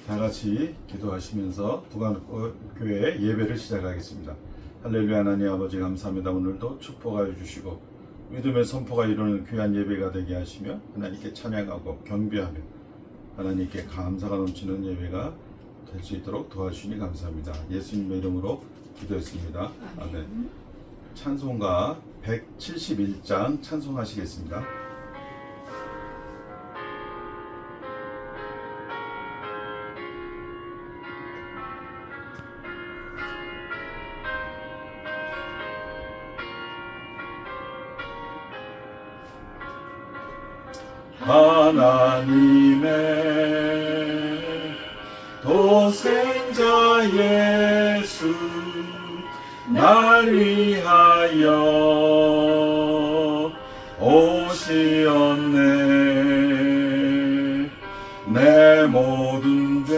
다 같이 기도하시면서 부관교회 예배를 시작하겠습니다. 할렐루야. 하나님 아버지 감사합니다. 오늘도 축복하여 주시고 믿음의 선포가 이루는 귀한 예배가 되게 하시며 하나님께 찬양하고 경배하며 하나님께 감사가 넘치는 예배가 될 수 있도록 도와주시니 감사합니다. 예수님의 이름으로 기도했습니다. 아멘. 찬송가 171장 찬송하시겠습니다. 하나님의 독생자 예수 날 위하여 오시었네. 내 모든 죄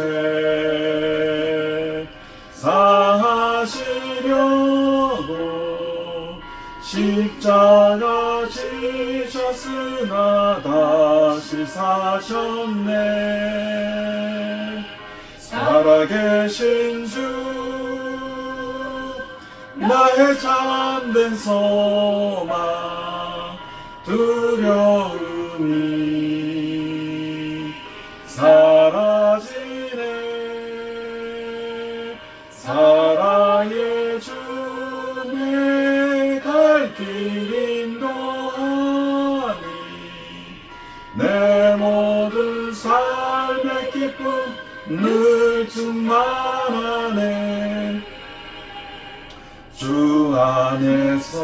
사하시려고 십자가 지셨으나 다시 사셨네. 살아계신 주 나의 참된 소망 두려움이 사라지네. 사랑의 주 내 갈 길 인도하니 내 모든 삶의 기쁨 늘 충만하네. 주 안에서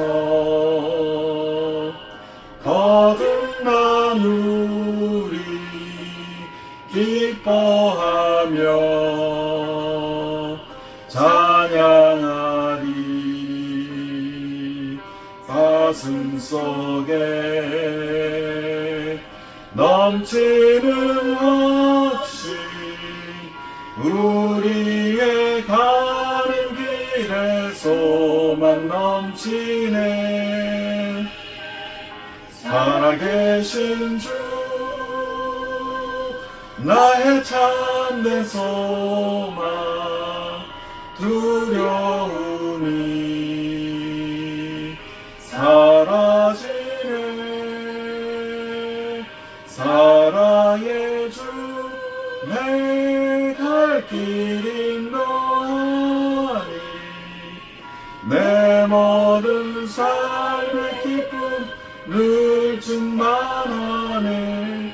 거듭난 우리 기뻐하며 찬양하리. 가슴 속에 넘치는 확신 우리의 가는 길에 소망 넘치네. 살아계신 주 나의 참된 소망 두려움이 사라지네. 사랑의 주 내 갈 길 인도하니 내 모든 삶의 기쁨 늘 충만하네.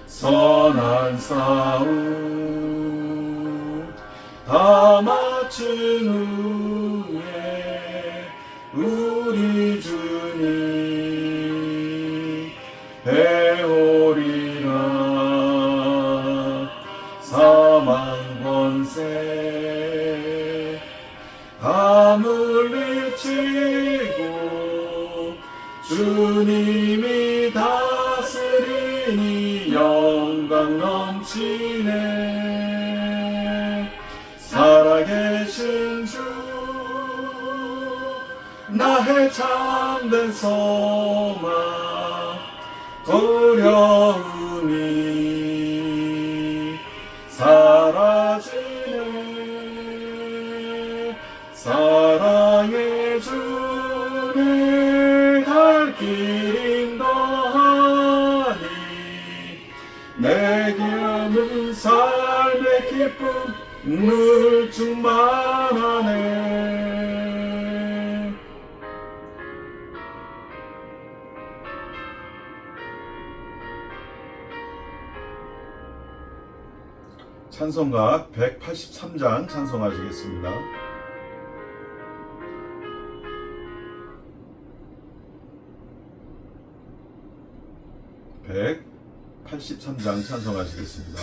선한 싸움 다 마친 후에 우리 주님 배우리라. 사망 권세 다 물리치고 주님이 다스리니 영광 넘치네. 살아계신 주 나의 참된 소망 두려움이 사라지네. 사랑의 주 내 갈 길 인도하니 내게 없는 삶의 기쁨 늘 충만하네. 찬송가 183장 찬송하시겠습니다. 183장 찬송하시겠습니다.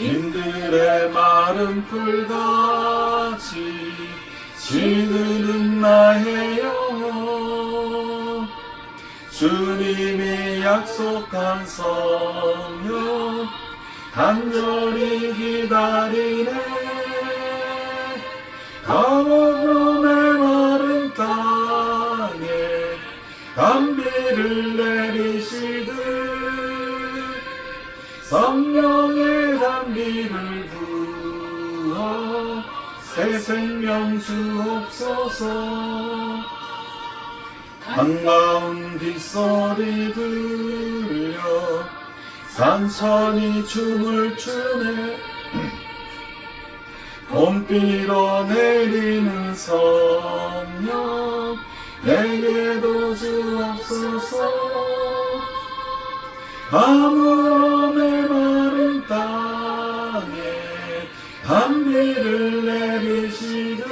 인들의 마른 풀같이 시드는 나의 영혼 주님이 약속한 성령 간절히 기다리네 감옥의 마른 땅에 단비를 내리시듯 성령의 단비를 부어 새 생명 주옵소서 한가운 빗소리 들려 산천이 춤을 추네 봄비로 내리는 성령 내게도 주옵소서 가물음의 마른 땅에 단비를 내리시듯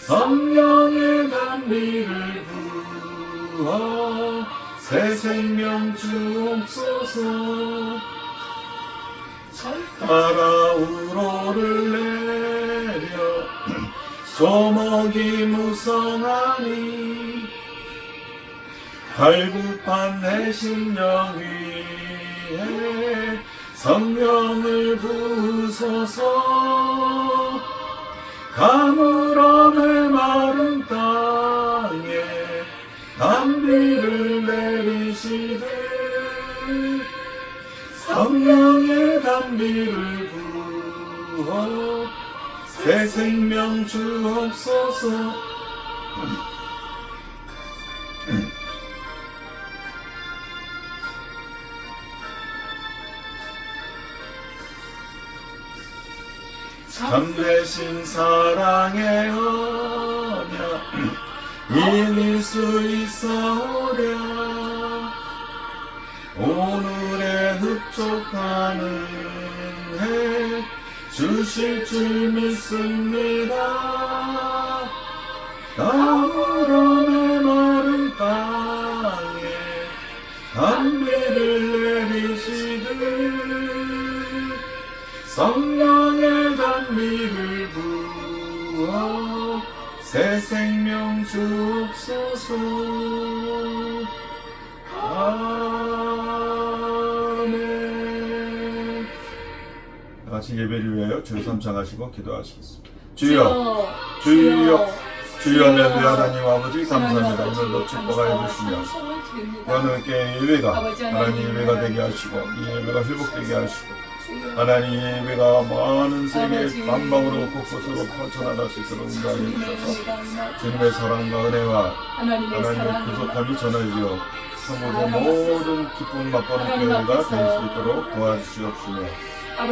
성령의 단비를 부어 새 생명 주옵소서 따라 우로를 내려 조목이 무성하니 갈급한 내 심령 위에 성령을 부으소서 가물음의 마른 땅에 단비를 내리시듯 성령의 단비를 부어 새 생명 주옵소서 참되신 사랑의 언약 이길 수 있어오랴 오늘의 흡족하는 해 주실 줄 믿습니다 가물음의 마른 땅에 단비를 내리시듯 성령의 단비를 부어 새 생명 주옵소서 아멘. 같이 예배를 위하여 주여 삼창하시고 기도하시겠습니다. 주여 주여 주여 할렐루야 하나님 아버지 감사합니다. 오늘도 축복하여 주시며 오늘께 예배가 하나님 예배가 되게 하시고 이 예배가 회복되게 하시고 하나님 예배가 많은 세계 만방으로 곳곳으로 펼쳐나갈 수 있도록 인도하여 주셔서 주님의 사랑과 은혜와 하나님의 구속함이 전해지어 천국의 모든 기쁨 맛보는 교회가 될 수 있도록 도와주시옵시며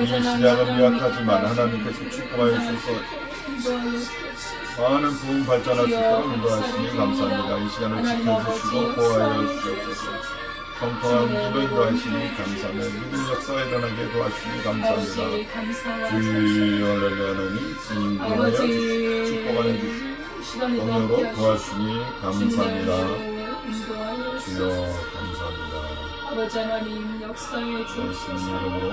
이 시간은 미약하지만 하나님께서 축복하여 주셔서 많은 부흥 발전할 수 있도록 인도하시니 감사합니다. 이 시간을 지켜주시고 보호하여 주시옵소서. 성통한 기도 인도하시니 감사합니다. 믿음 역사에 일어나게 도와주시니 감사합니다. 주여 할렐루야 하나님 인도하여 축복하여 주시고 영으로 도와주시니 감사합니다. 주여 감사합니다. 아버지 하나님 역사에 주옵소서. 예수님 이름으로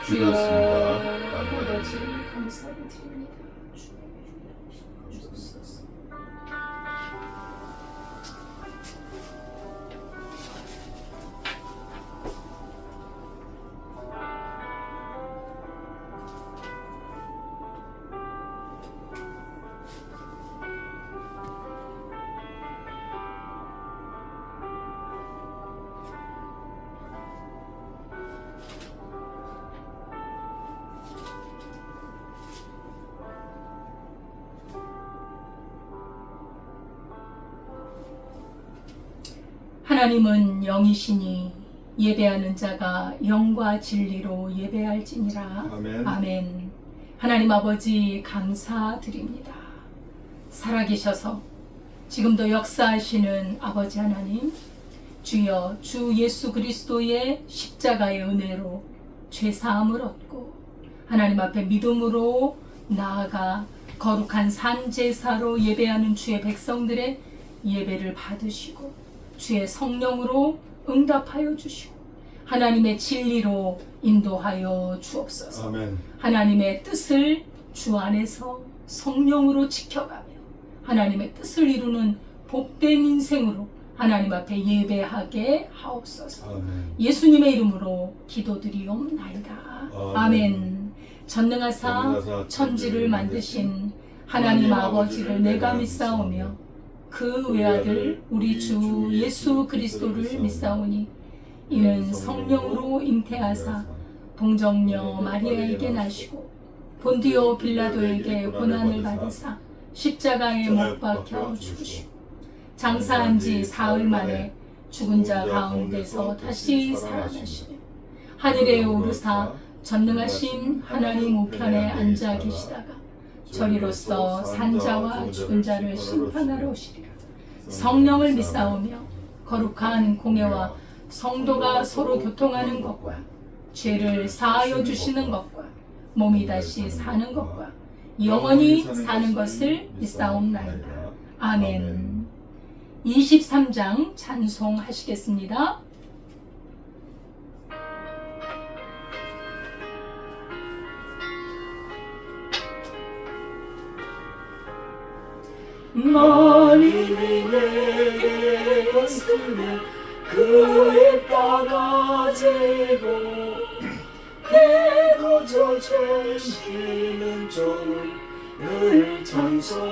기도했습니다. 아멘. 아버지 감사를 드립니다. 주옵소서. 하나님은 영이시니 예배하는 자가 영과 진리로 예배할지니라. 아멘. 아멘. 하나님 아버지 감사드립니다. 살아계셔서 지금도 역사하시는 아버지 하나님, 주여 주 예수 그리스도의 십자가의 은혜로 죄사함을 얻고 하나님 앞에 믿음으로 나아가 거룩한 산제사로 예배하는 주의 백성들의 예배를 받으시고 주의 성령으로 응답하여 주시고 하나님의 진리로 인도하여 주옵소서. 아멘. 하나님의 뜻을 주 안에서 성령으로 지켜가며 하나님의 뜻을 이루는 복된 인생으로 하나님 앞에 예배하게 하옵소서. 아멘. 예수님의 이름으로 기도드리옵나이다. 아멘. 아멘. 전능하사 천지를 만드신 하나님 아버지를 내가 믿사오며 그 외아들 우리 주 예수 그리스도를 믿사오니 이는 성령으로 잉태하사 동정녀 마리아에게 나시고 본디오 빌라도에게 고난을 받으사 십자가에 못 박혀 죽으시고 장사한 지 사흘 만에 죽은 자 가운데서 다시 살아나시며 하늘에 오르사 전능하신 하나님 우편에 앉아 계시다가 저리로서 산자와 죽은 자를 심판하러 오시리라. 성령을 믿사오며 거룩한 공예와 성도가 서로 교통하는 것과 죄를 사하여 주시는 것과 몸이 다시 사는 것과 영원히 사는 것을 믿사옵나이다. 아멘. 23장 찬송하시겠습니다. 만인이 내게 왔으면 그의 따라지고 내 거저 죄시키는 종을 늘 찬송하겠네.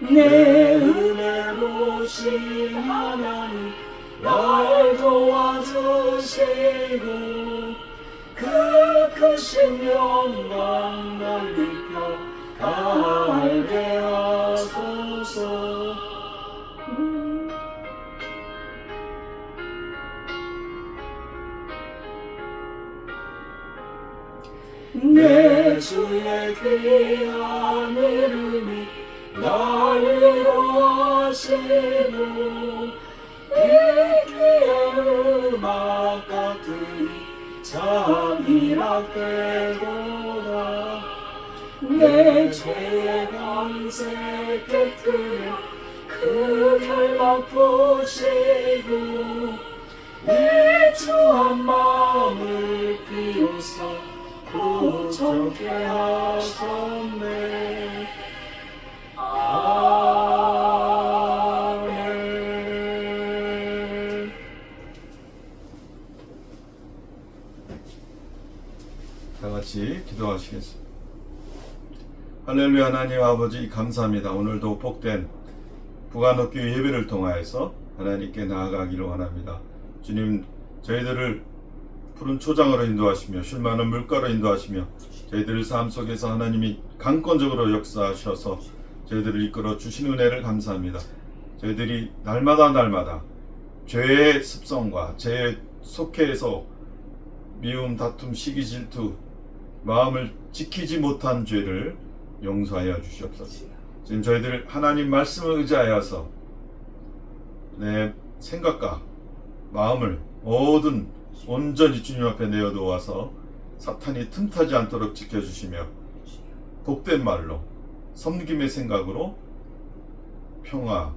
내 은혜로신 하나님 날 도와주시고 그 크신 영광 넓혀 알게 하소서. 내 주의 귀한 이름이 날 위로하시고 이 귀의 음악 같으니 참 희락되도다. 내 죄의 밤새 깨뜨려 그 결막 부시고 이 추한 마음을 비우사 고정케 하셨네. 아멘. 다 같이 기도하시겠습니다. 할렐루야. 하나님 아버지 감사합니다. 오늘도 복된 부간옥교회 예배를 통하여서 하나님께 나아가기를 원합니다. 주님, 저희들을 푸른 초장으로 인도하시며 쉴 만한 물가로 인도하시며 저희들의 삶 속에서 하나님이 강권적으로 역사하셔서 저희들을 이끌어 주신 은혜를 감사합니다. 저희들이 날마다 죄의 습성과 죄의 속해에서 미움, 다툼, 시기, 질투, 마음을 지키지 못한 죄를 용서하여 주시옵소서. 지금 저희들 하나님 말씀을 의지하여서 내 생각과 마음을 모든 온전히 주님 앞에 내어놓아서 사탄이 틈타지 않도록 지켜주시며 복된 말로 섬김의 생각으로 평화,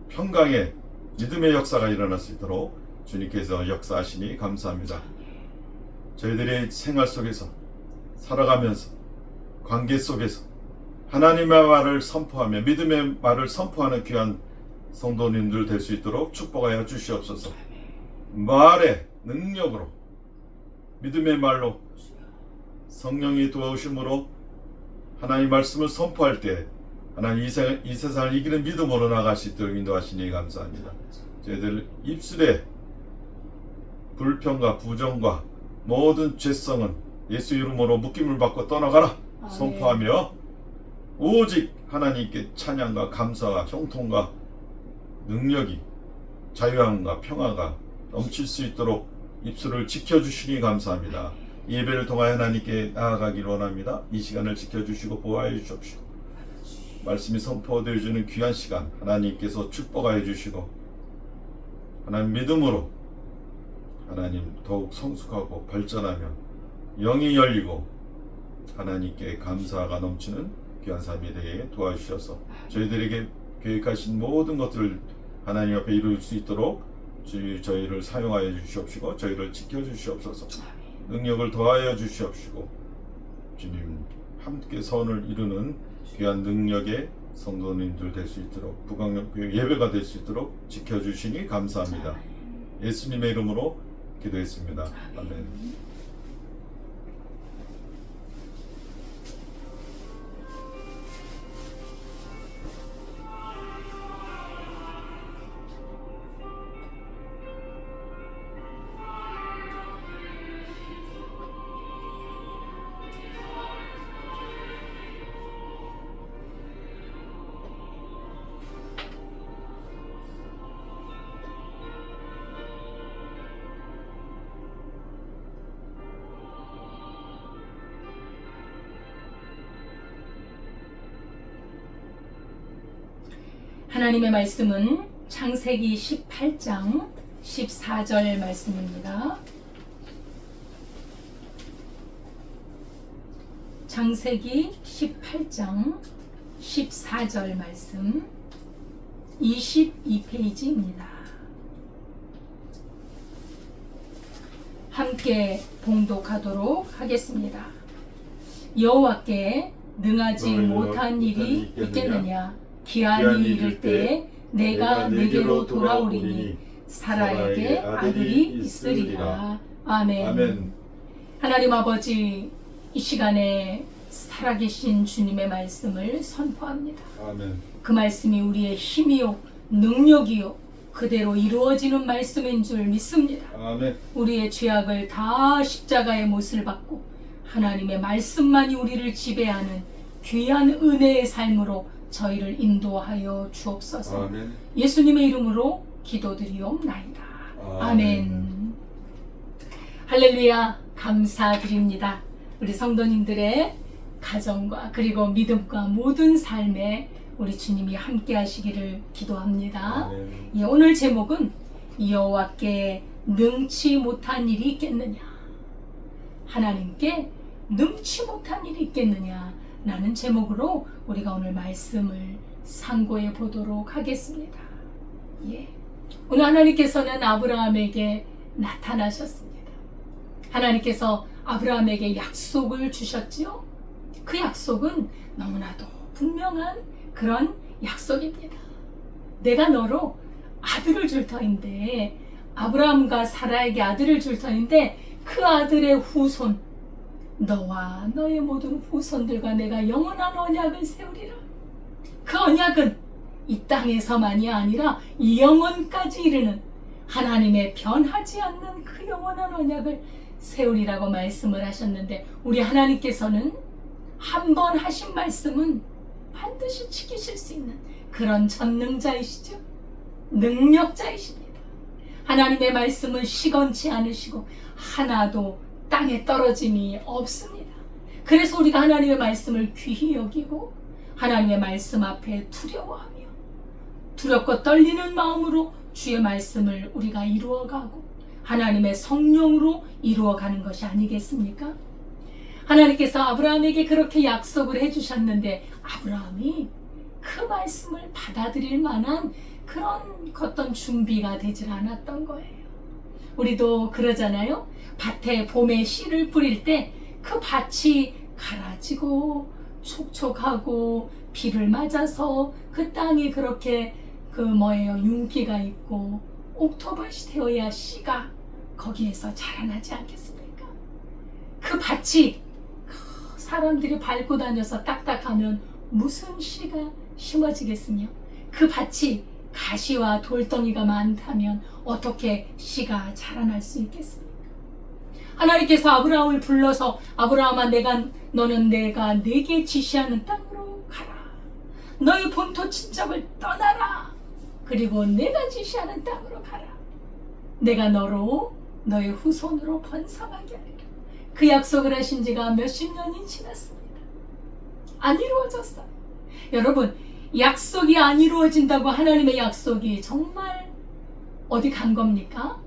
평강의 믿음의 역사가 일어날 수 있도록 주님께서 역사하시니 감사합니다. 저희들의 생활 속에서 살아가면서 관계 속에서 하나님의 말을 선포하며 믿음의 말을 선포하는 귀한 성도님들 될 수 있도록 축복하여 주시옵소서. 말의 능력으로 믿음의 말로 성령이 도와오심으로 하나님 말씀을 선포할 때 하나님 이 세상을 이기는 믿음으로 나갈 수 있도록 인도하시니 감사합니다. 저희들 입술에 불평과 부정과 모든 죄성은 예수 이름으로 묶임을 받고 떠나가라 선포하며 오직 하나님께 찬양과 감사와 형통과 능력이 자유함과 평화가 넘칠 수 있도록 입술을 지켜주시니 감사합니다. 이 예배를 통하여 하나님께 나아가기를 원합니다. 이 시간을 지켜주시고 보호하여 주십시오. 말씀이 선포되어 주는 귀한 시간 하나님께서 축복하여 주시고 하나님 믿음으로 하나님 더욱 성숙하고 발전하며 영이 열리고 하나님께 감사가 넘치는 귀한 삶이 되게 도와주셔서 저희들에게 계획하신 모든 것들을 하나님 앞에 이룰 수 있도록 저희를 사용하여 주시옵시고 저희를 지켜주시옵소서. 능력을 더하여 주시옵시고 주님 함께 선을 이루는 귀한 능력의 성도님들 될 수 있도록 부강력교회 예배가 될 수 있도록 지켜주시니 감사합니다. 예수님의 이름으로 기도했습니다. 아멘. 하나님의 말씀은 창세기 18장 14절 말씀입니다. 창세기 18장 14절 말씀 22페이지입니다. 함께 봉독하도록 하겠습니다. 여호와께 능하지 못한 일이 있겠느냐? 기한이 이를 때에 내가 내게로 돌아오리니 사라에게 아들이 있으리라. 아멘. 아멘. 하나님 아버지, 이 시간에 살아계신 주님의 말씀을 선포합니다. 아멘. 그 말씀이 우리의 힘이요 능력이요 그대로 이루어지는 말씀인 줄 믿습니다. 아멘. 우리의 죄악을 다 십자가의 못을 받고 하나님의 말씀만이 우리를 지배하는 귀한 은혜의 삶으로 저희를 인도하여 주옵소서. 아멘. 예수님의 이름으로 기도드리옵나이다. 아멘. 할렐루야. 감사드립니다. 우리 성도님들의 가정과 그리고 믿음과 모든 삶에 우리 주님이 함께 하시기를 기도합니다. 아멘. 예, 오늘 제목은 여호와께 능치 못한 일이 있겠느냐? 하나님께 능치 못한 일이 있겠느냐? 라는 제목으로 우리가 오늘 말씀을 상고해 보도록 하겠습니다. 예. 오늘 하나님께서는 아브라함에게 나타나셨습니다. 하나님께서 아브라함에게 약속을 주셨지요. 그 약속은 너무나도 분명한 그런 약속입니다. 내가 너로 아들을 줄 터인데, 아브라함과 사라에게 아들을 줄 터인데 그 아들의 후손, 너와 너의 모든 후손들과 내가 영원한 언약을 세우리라. 그 언약은 이 땅에서만이 아니라 영원까지 이르는 하나님의 변하지 않는 그 영원한 언약을 세우리라고 말씀을 하셨는데, 우리 하나님께서는 한 번 하신 말씀은 반드시 지키실 수 있는 그런 전능자이시죠. 능력자이십니다. 하나님의 말씀은 시건치 않으시고 하나도 땅에 떨어짐이 없습니다. 그래서 우리가 하나님의 말씀을 귀히 여기고 하나님의 말씀 앞에 두려워하며 두렵고 떨리는 마음으로 주의 말씀을 우리가 이루어가고 하나님의 성령으로 이루어가는 것이 아니겠습니까? 하나님께서 아브라함에게 그렇게 약속을 해주셨는데 아브라함이 그 말씀을 받아들일 만한 그런 어떤 준비가 되질 않았던 거예요. 우리도 그러잖아요. 밭에 봄에 씨를 뿌릴 때 그 밭이 가라지고 촉촉하고 비를 맞아서 그 땅이 그렇게 윤기가 있고 옥토밭이 되어야 씨가 거기에서 자라나지 않겠습니까? 그 밭이 사람들이 밟고 다녀서 딱딱하면 무슨 씨가 심어지겠으며, 그 밭이 가시와 돌덩이가 많다면 어떻게 씨가 자라날 수 있겠습니까? 하나님께서 아브라함을 불러서 아브라함아, 너는 내가 네게 지시하는 땅으로 가라. 너의 본토 친척을 떠나라. 그리고 내가 지시하는 땅으로 가라. 내가 너로 너의 후손으로 번성하게 하리라. 그 약속을 하신 지가 몇십 년이 지났습니다. 안 이루어졌어요. 여러분, 약속이 안 이루어진다고 하나님의 약속이 정말 어디 간 겁니까?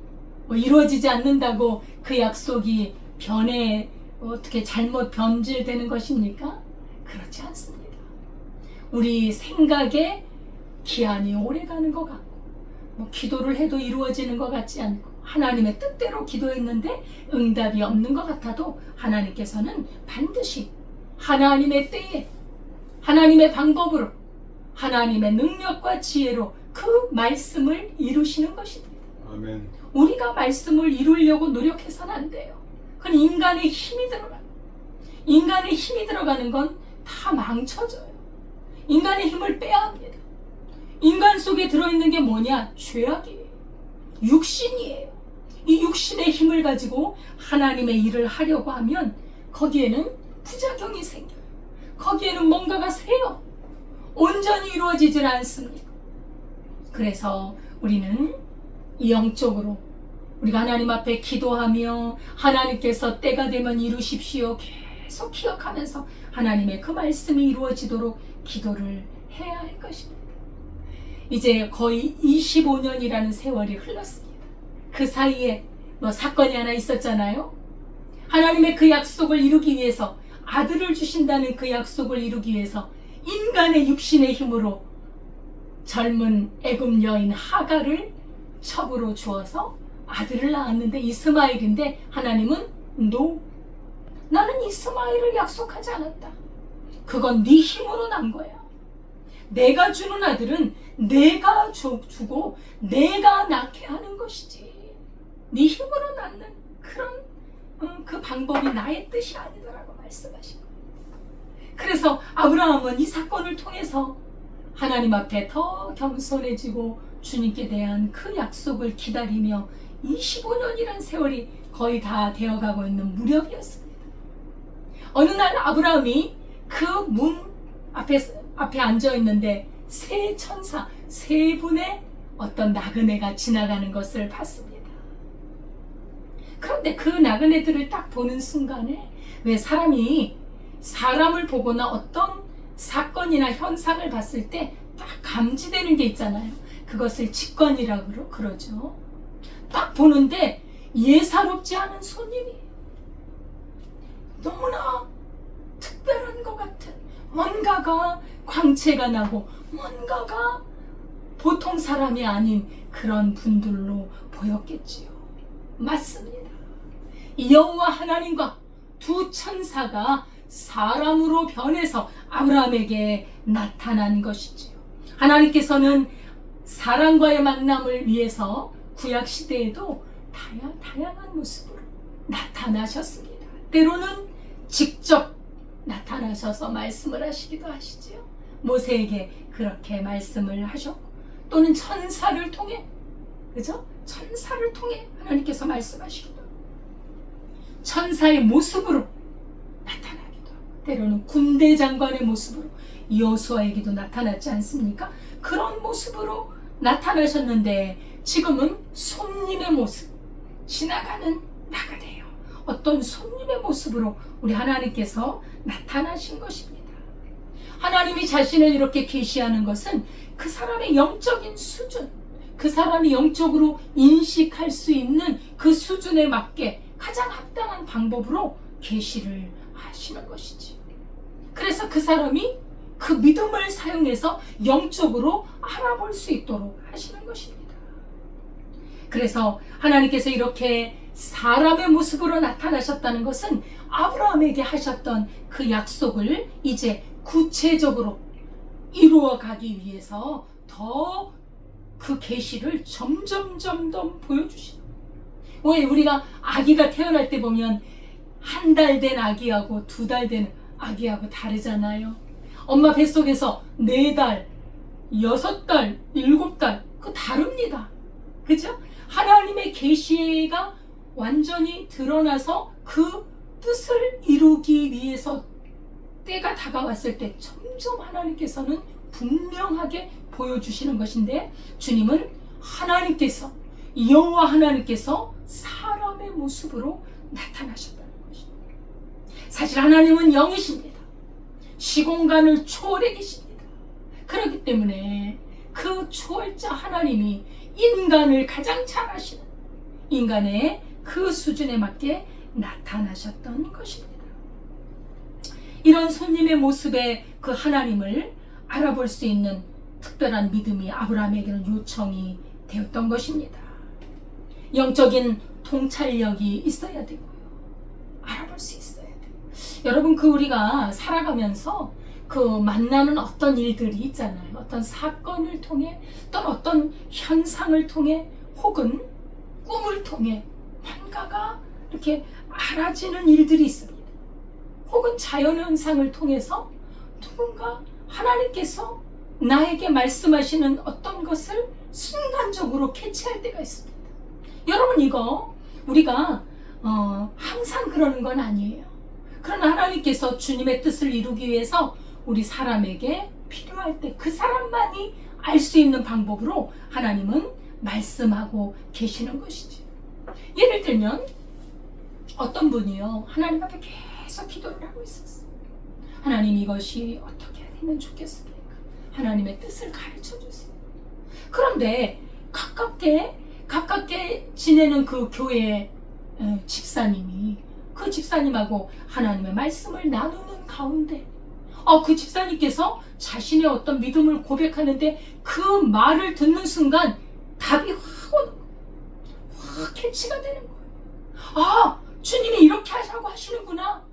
이루어지지 않는다고 그 약속이 어떻게 잘못 변질되는 것입니까? 그렇지 않습니다. 우리 생각에 기한이 오래 가는 것 같고 뭐 기도를 해도 이루어지는 것 같지 않고 하나님의 뜻대로 기도했는데 응답이 없는 것 같아도 하나님께서는 반드시 하나님의 때에 하나님의 방법으로 하나님의 능력과 지혜로 그 말씀을 이루시는 것입니다. 아멘. 우리가 말씀을 이루려고 노력해서는 안 돼요. 그건 인간의 힘이 들어가요. 인간의 힘이 들어가는 건 다 망쳐져요. 인간의 힘을 빼야 합니다. 인간 속에 들어있는 게 뭐냐? 죄악이에요. 육신이에요. 이 육신의 힘을 가지고 하나님의 일을 하려고 하면 거기에는 부작용이 생겨요. 거기에는 뭔가가 새요. 온전히 이루어지질 않습니다. 그래서 우리는 영적으로 우리가 하나님 앞에 기도하며 하나님께서 때가 되면 이루십시오 계속 기억하면서 하나님의 그 말씀이 이루어지도록 기도를 해야 할 것입니다. 이제 거의 25년이라는 세월이 흘렀습니다. 그 사이에 사건이 하나 있었잖아요. 하나님의 그 약속을 이루기 위해서 아들을 주신다는 그 약속을 이루기 위해서 인간의 육신의 힘으로 젊은 애굽 여인 하갈을 첩으로 주어서 아들을 낳았는데 이스마엘인데 하나님은 나는 이스마엘을 약속하지 않았다. 그건 네 힘으로 난 거야. 내가 주는 아들은 내가 주고 내가 낳게 하는 것이지. 네 힘으로 낳는 그런 그 방법이 나의 뜻이 아니더라고 말씀하신 거예요. 그래서 아브라함은 이 사건을 통해서 하나님 앞에 더 겸손해지고 주님께 대한 그 약속을 기다리며 25년이라는 세월이 거의 다 되어가고 있는 무렵이었습니다. 어느 날 아브라함이 그 문 앞에 앉아 있는데 세 천사 세 분의 어떤 나그네가 지나가는 것을 봤습니다. 그런데 그 나그네들을 딱 보는 순간에 왜 사람이 사람을 보거나 어떤 사건이나 현상을 봤을 때 딱 감지되는 게 있잖아요. 그것을 직관이라고 그러죠. 딱 보는데 예사롭지 않은 손님이에요. 너무나 특별한 것 같은 뭔가가 광채가 나고 뭔가가 보통 사람이 아닌 그런 분들로 보였겠지요. 맞습니다. 여호와 하나님과 두 천사가 사람으로 변해서 아브라함에게 나타난 것이지요. 하나님께서는 사람과의 만남을 위해서 구약시대에도 다양한 모습으로 나타나셨습니다. 때로는 직접 나타나셔서 말씀을 하시기도 하시지요. 모세에게 그렇게 말씀을 하셨고 또는 천사를 통해 그죠? 천사를 통해 하나님께서 말씀하시기도 하고 천사의 모습으로 나타나기도 하고 때로는 군대 장관의 모습으로 여호수아에게도 나타났지 않습니까? 그런 모습으로 나타나셨는데 지금은 손님의 모습, 지나가는 나그네요. 어떤 손님의 모습으로 우리 하나님께서 나타나신 것입니다. 하나님이 자신을 이렇게 계시하는 것은 그 사람의 영적인 수준, 그 사람이 영적으로 인식할 수 있는 그 수준에 맞게 가장 합당한 방법으로 계시를 하시는 것이지. 그래서 그 사람이 그 믿음을 사용해서 영적으로 알아볼 수 있도록 하시는 것입니다. 그래서 하나님께서 이렇게 사람의 모습으로 나타나셨다는 것은 아브라함에게 하셨던 그 약속을 이제 구체적으로 이루어 가기 위해서 더 그 계시를 점점 보여주시는 거예요. 왜 우리가 아기가 태어날 때 보면 한 달 된 아기하고 2달 된 아기하고 다르잖아요. 엄마 뱃속에서 4달, 6달, 7달 그 다릅니다. 그죠? 하나님의 계시가 완전히 드러나서 그 뜻을 이루기 위해서 때가 다가왔을 때 점점 하나님께서는 분명하게 보여주시는 것인데 주님은 하나님께서 여호와 하나님께서 사람의 모습으로 나타나셨다는 것입니다. 사실 하나님은 영이십니다. 시공간을 초월해 계십니다. 그렇기 때문에 그 초월자 하나님이 인간을 가장 잘 아시는 인간의 그 수준에 맞게 나타나셨던 것입니다. 이런 손님의 모습의 그 하나님을 알아볼 수 있는 특별한 믿음이 아브라함에게는 요청이 되었던 것입니다. 영적인 통찰력이 있어야 되고요. 알아볼 수 있어야 돼요. 여러분, 우리가 살아가면서 만나는 어떤 일들이 있잖아요. 어떤 사건을 통해, 또는 어떤 현상을 통해, 혹은 꿈을 통해 뭔가가 이렇게 알아지는 일들이 있습니다. 혹은 자연현상을 통해서 누군가 하나님께서 나에게 말씀하시는 어떤 것을 순간적으로 캐치할 때가 있습니다. 여러분, 이거 우리가 항상 그러는 건 아니에요. 그러나 하나님께서 주님의 뜻을 이루기 위해서 우리 사람에게 필요할 때 그 사람만이 알 수 있는 방법으로 하나님은 말씀하고 계시는 것이죠. 예를 들면 어떤 분이요, 하나님 앞에 계속 기도를 하고 있었어요. 하나님, 이것이 어떻게 되면 좋겠습니까? 하나님의 뜻을 가르쳐 주세요. 그런데 가깝게 지내는 그 교회 집사님이, 그 집사님하고 하나님의 말씀을 나누는 가운데 그 집사님께서 자신의 어떤 믿음을 고백하는데 그 말을 듣는 순간 답이 확 오는 거예요. 확 캐치가 되는 거예요. 주님이 이렇게 하자고 하시는구나.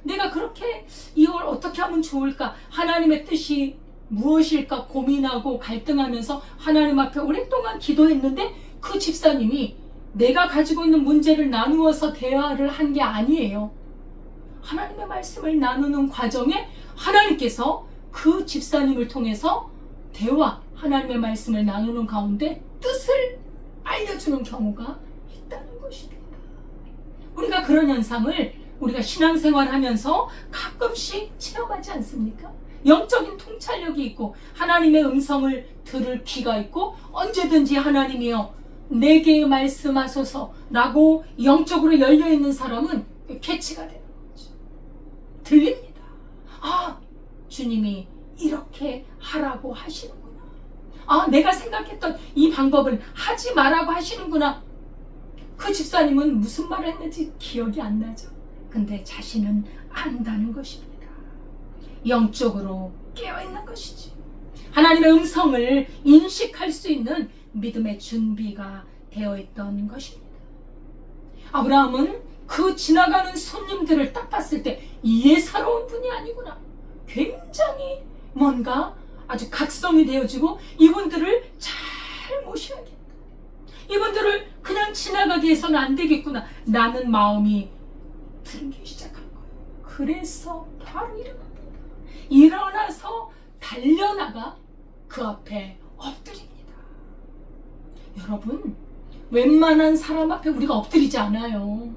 내가 그렇게 이걸 어떻게 하면 좋을까? 하나님의 뜻이 무엇일까 고민하고 갈등하면서 하나님 앞에 오랫동안 기도했는데 그 집사님이 내가 가지고 있는 문제를 나누어서 대화를 한 게 아니에요. 하나님의 말씀을 나누는 과정에 하나님께서 그 집사님을 통해서 하나님의 말씀을 나누는 가운데 뜻을 알려주는 경우가 있다는 것입니다. 우리가 그런 현상을 우리가 신앙생활하면서 가끔씩 체험하지 않습니까? 영적인 통찰력이 있고 하나님의 음성을 들을 귀가 있고 언제든지 하나님이여 내게 말씀하소서 라고 영적으로 열려있는 사람은 캐치가 되는 거죠. 들립니다. 주님이 이렇게 하라고 하시는구나. 내가 생각했던 이 방법을 하지 말라고 하시는구나. 그 집사님은 무슨 말을 했는지 기억이 안 나죠. 근데 자신은 안다는 것입니다. 영적으로 깨어있는 것이지. 하나님의 음성을 인식할 수 있는 믿음의 준비가 되어 있던 것입니다. 아브라함은 그 지나가는 손님들을 딱 봤을 때 예사로운 분이 아니구나. 굉장히 뭔가 아주 각성이 되어지고 이분들을 잘 모셔야겠다. 이분들을 그냥 지나가게 해서는 안 되겠구나. 라는 마음이 들기 시작한 거예요. 그래서 바로 일어납니다. 일어나서 달려나가 그 앞에 엎드립니다. 여러분, 웬만한 사람 앞에 우리가 엎드리지 않아요.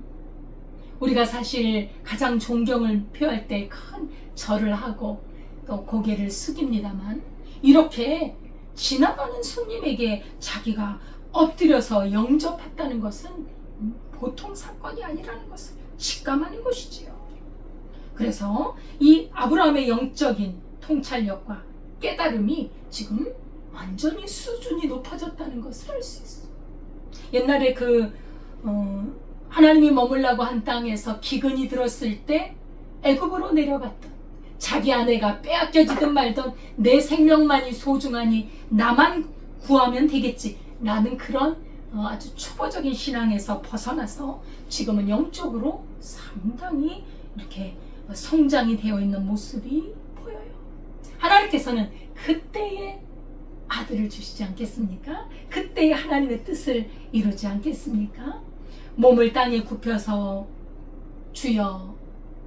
우리가 사실 가장 존경을 표할 때 큰 절을 하고 또 고개를 숙입니다만 이렇게 지나가는 손님에게 자기가 엎드려서 영접했다는 것은 보통 사건이 아니라는 것을 직감하는 것이지요. 그래서 이 아브라함의 영적인 통찰력과 깨달음이 지금 완전히 수준이 높아졌다는 것을 알 수 있어요. 옛날에 하나님이 머물라고 한 땅에서 기근이 들었을 때 애굽으로 내려갔던 자기 아내가 빼앗겨지든 말든 내 생명만이 소중하니 나만 구하면 되겠지 라는 그런 아주 초보적인 신앙에서 벗어나서 지금은 영적으로 상당히 이렇게 성장이 되어 있는 모습이 보여요. 하나님께서는 그때의 아들을 주시지 않겠습니까? 그때의 하나님의 뜻을 이루지 않겠습니까? 몸을 땅에 굽혀서 주여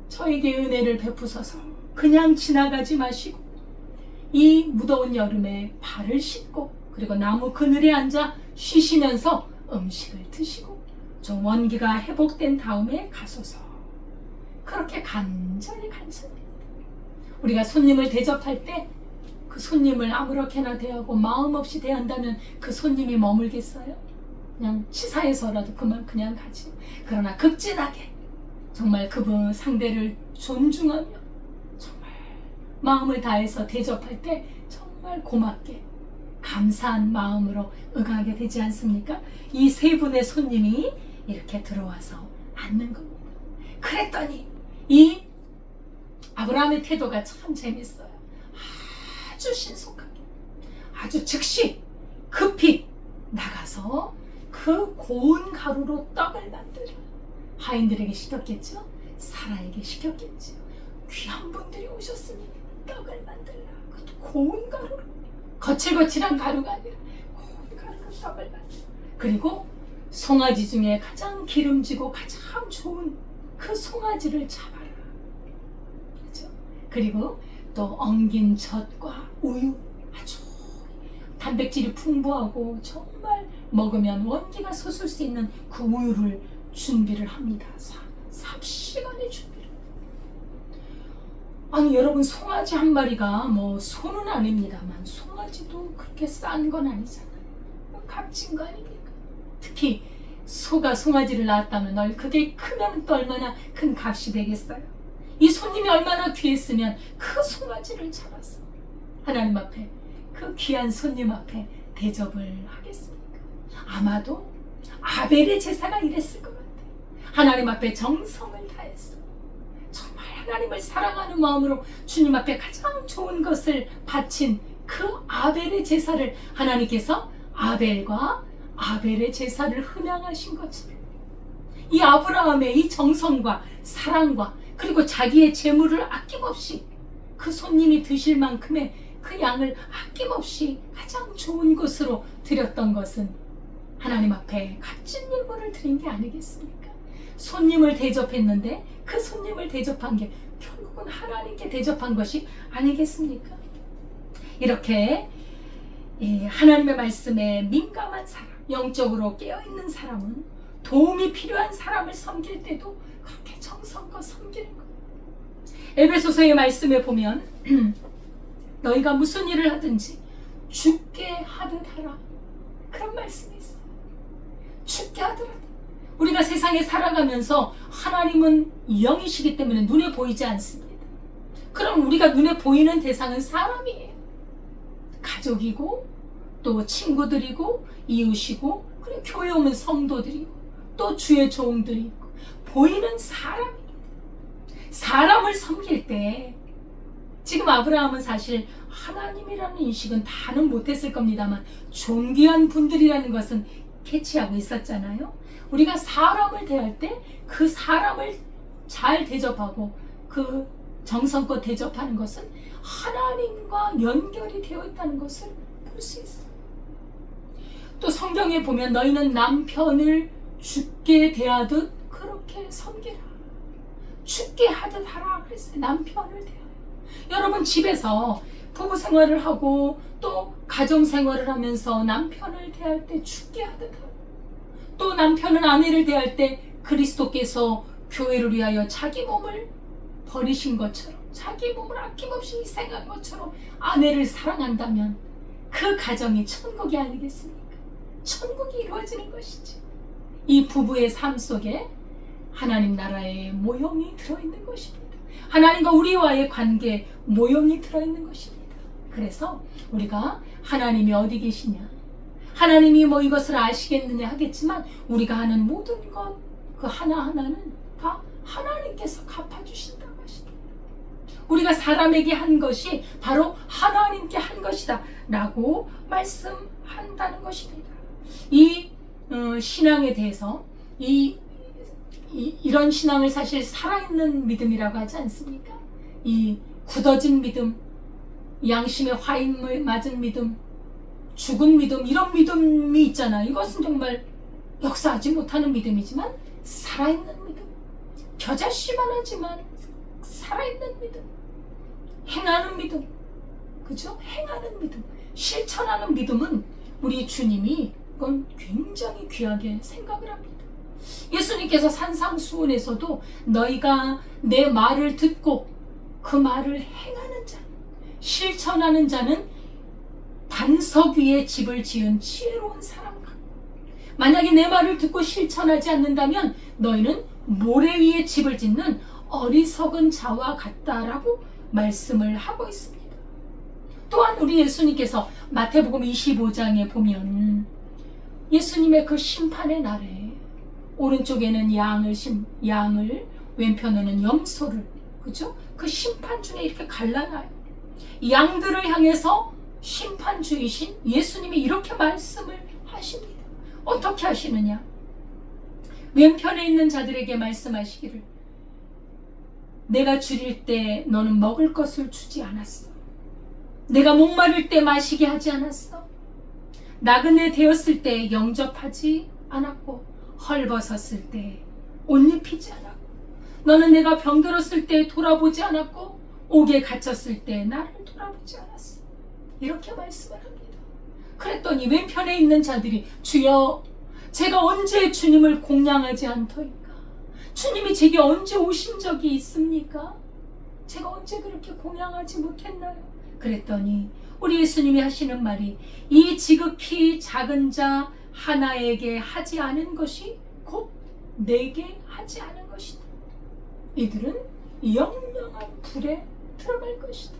저에게 은혜를 베푸소서 그냥 지나가지 마시고 이 무더운 여름에 발을 씻고 그리고 나무 그늘에 앉아 쉬시면서 음식을 드시고 좀 원기가 회복된 다음에 가소서. 그렇게 간절히 우리가 손님을 대접할 때 그 손님을 아무렇게나 대하고 마음 없이 대한다면 그 손님이 머물겠어요? 그냥 치사해서라도 그냥 가지. 그러나 극진하게 정말 그분 상대를 존중하며 정말 마음을 다해서 대접할 때 정말 고맙게 감사한 마음으로 응하게 되지 않습니까? 이 세 분의 손님이 이렇게 들어와서 앉는 겁니다. 그랬더니 이 아브라함의 태도가 참 재밌어요. 아주 신속하게, 아주 즉시 급히 나가서 그래서 그 고운 가루로 떡을 만들어 하인들에게 시켰겠죠. 사라에게 시켰겠죠. 귀한 분들이 오셨으니 떡을 만들라. 그 고운 가루로, 거칠거칠한 가루가 아니라 고운 가루로 떡을 만들어. 그리고 송아지 중에 가장 기름지고 가장 좋은 그 송아지를 잡아라. 그렇죠? 그리고 또 엉긴 젖과 우유, 아주 단백질이 풍부하고 정말 먹으면 원기가 솟을 수 있는 그 우유를 준비를 합니다. 삽시간의 준비를. 아니 여러분, 송아지 한 마리가 뭐 소는 아닙니다만 송아지도 그렇게 싼 건 아니잖아요. 값진 거 아닙니까? 특히 소가 송아지를 낳았다면 그게 크면 또 얼마나 큰 값이 되겠어요. 이 손님이 얼마나 귀했으면 그 송아지를 잡아서 하나님 앞에, 그 귀한 손님 앞에 대접을 하겠습니까? 아마도 아벨의 제사가 이랬을 것 같아요. 하나님 앞에 정성을 다해서 정말 하나님을 사랑하는 마음으로 주님 앞에 가장 좋은 것을 바친 그 아벨의 제사를 하나님께서 아벨과 아벨의 제사를 흠양하신 것처럼 이 아브라함의 이 정성과 사랑과 그리고 자기의 재물을 아낌없이 그 손님이 드실 만큼의 그 양을 아낌없이 가장 좋은 것으로 드렸던 것은 하나님 앞에 값진 예물을 드린 게 아니겠습니까? 손님을 대접했는데 그 손님을 대접한 게 결국은 하나님께 대접한 것이 아니겠습니까? 이렇게 하나님의 말씀에 민감한 사람, 영적으로 깨어있는 사람은 도움이 필요한 사람을 섬길 때도 그렇게 정성껏 섬기는 거예요. 에베소서의 말씀에 보면 너희가 무슨 일을 하든지 죽게 하듯 하라, 그런 말씀이 있어요. 죽게 하듯 하라. 우리가 세상에 살아가면서 하나님은 영이시기 때문에 눈에 보이지 않습니다. 그럼 우리가 눈에 보이는 대상은 사람이에요. 가족이고 또 친구들이고 이웃이고 그리고 교회 오는 성도들이고 또 주의 종들이 있고 보이는 사람입니다. 사람을 섬길 때 지금 아브라함은 사실 하나님이라는 인식은 다는 못했을 겁니다만 존귀한 분들이라는 것은 캐치하고 있었잖아요. 우리가 사람을 대할 때 그 사람을 잘 대접하고 그 정성껏 대접하는 것은 하나님과 연결이 되어 있다는 것을 볼 수 있어요. 또 성경에 보면 너희는 남편을 죽게 대하듯 그렇게 섬기라. 죽게 하듯 하라 그랬어요. 남편을 대하여. 여러분 집에서 부부 생활을 하고 또 가정 생활을 하면서 남편을 대할 때 죽게 하듯 하라. 또 남편은 아내를 대할 때 그리스도께서 교회를 위하여 자기 몸을 버리신 것처럼 자기 몸을 아낌없이 희생한 것처럼 아내를 사랑한다면 그 가정이 천국이 아니겠습니까? 천국이 이루어지는 것이지. 이 부부의 삶 속에 하나님 나라의 모형이 들어있는 것입니다. 하나님과 우리와의 관계 모형이 들어있는 것입니다. 그래서 우리가 하나님이 어디 계시냐, 하나님이 뭐 이것을 아시겠느냐 하겠지만 우리가 하는 모든 것 그 하나하나는 다 하나님께서 갚아주신다고 하십니다. 우리가 사람에게 한 것이 바로 하나님께 한 것이다 라고 말씀한다는 것입니다. 이 신앙에 대해서 이런 신앙을 사실 살아있는 믿음이라고 하지 않습니까? 이 굳어진 믿음, 양심의 화인 맞은 믿음, 죽은 믿음, 이런 믿음이 있잖아요. 이것은 정말 역사하지 못하는 믿음이지만 살아있는 믿음, 겨자씨만 하지만 살아있는 믿음, 행하는 믿음, 그죠? 행하는 믿음, 실천하는 믿음은 우리 주님이 그건 굉장히 귀하게 생각을 합니다. 예수님께서 산상수훈에서도 너희가 내 말을 듣고 그 말을 행하는 자, 실천하는 자는 반석 위에 집을 지은 지혜로운 사람과, 만약에 내 말을 듣고 실천하지 않는다면 너희는 모래 위에 집을 짓는 어리석은 자와 같다라고 말씀을 하고 있습니다. 또한 우리 예수님께서 마태복음 25장에 보면 예수님의 그 심판의 날에 오른쪽에는 양을 왼편에는 염소를, 그죠? 그 심판중에 이렇게 갈라놔요. 양들을 향해서 심판주이신 예수님이 이렇게 말씀을 하십니다. 어떻게 하시느냐? 왼편에 있는 자들에게 말씀하시기를 내가 줄일 때 너는 먹을 것을 주지 않았어. 내가 목마를 때 마시게 하지 않았어. 나그네 되었을 때 영접하지 않았고 헐벗었을 때 옷 입히지 않았고 너는 내가 병들었을 때 돌아보지 않았고 옥에 갇혔을 때 나를 돌아보지 않았어. 이렇게 말씀을 합니다. 그랬더니 왼편에 있는 자들이 주여 제가 언제 주님을 공양하지 않더이까? 주님이 제게 언제 오신 적이 있습니까? 제가 언제 그렇게 공양하지 못했나요? 그랬더니 우리 예수님이 하시는 말이 이 지극히 작은 자 하나에게 하지 않은 것이 곧 내게 하지 않은 것이다. 이들은 영영한 불에 들어갈 것이다.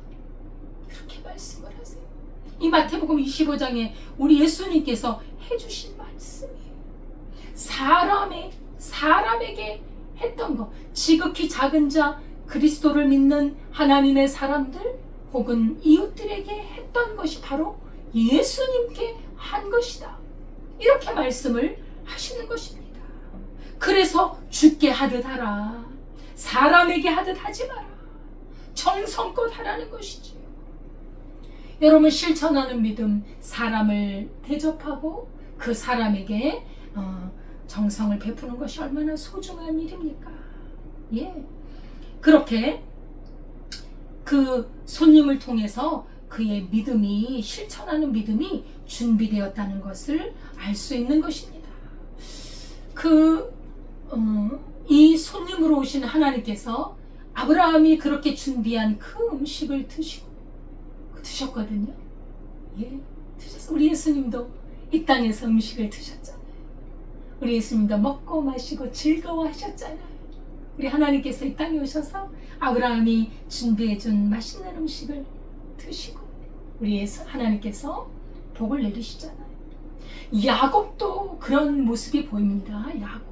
그렇게 말씀을 하세요. 이 마태복음 25장에 우리 예수님께서 해주신 말씀이에요. 사람에게 했던 것, 지극히 작은 자 그리스도를 믿는 하나님의 사람들 혹은 이웃들에게 했던 것이 바로 예수님께 한 것이다. 이렇게 말씀을 하시는 것입니다. 그래서 주께 하듯 하라. 사람에게 하듯 하지 마라. 정성껏 하라는 것이지요. 여러분 실천하는 믿음, 사람을 대접하고 그 사람에게 정성을 베푸는 것이 얼마나 소중한 일입니까? 예. 그렇게 그 손님을 통해서 그의 믿음이 실천하는 믿음이 준비되었다는 것을 알 수 있는 것입니다. 이 손님으로 오신 하나님께서 아브라함이 그렇게 준비한 그 음식을 드셨거든요. 예, 드셨어요. 우리 예수님도 이 땅에서 음식을 드셨잖아요. 우리 예수님도 먹고 마시고 즐거워하셨잖아요. 우리 하나님께서 이 땅에 오셔서 아브라함이 준비해준 맛있는 음식을 드시고 우리 하나님께서 복을 내리시잖아요. 야곱도 그런 모습이 보입니다. 야곱.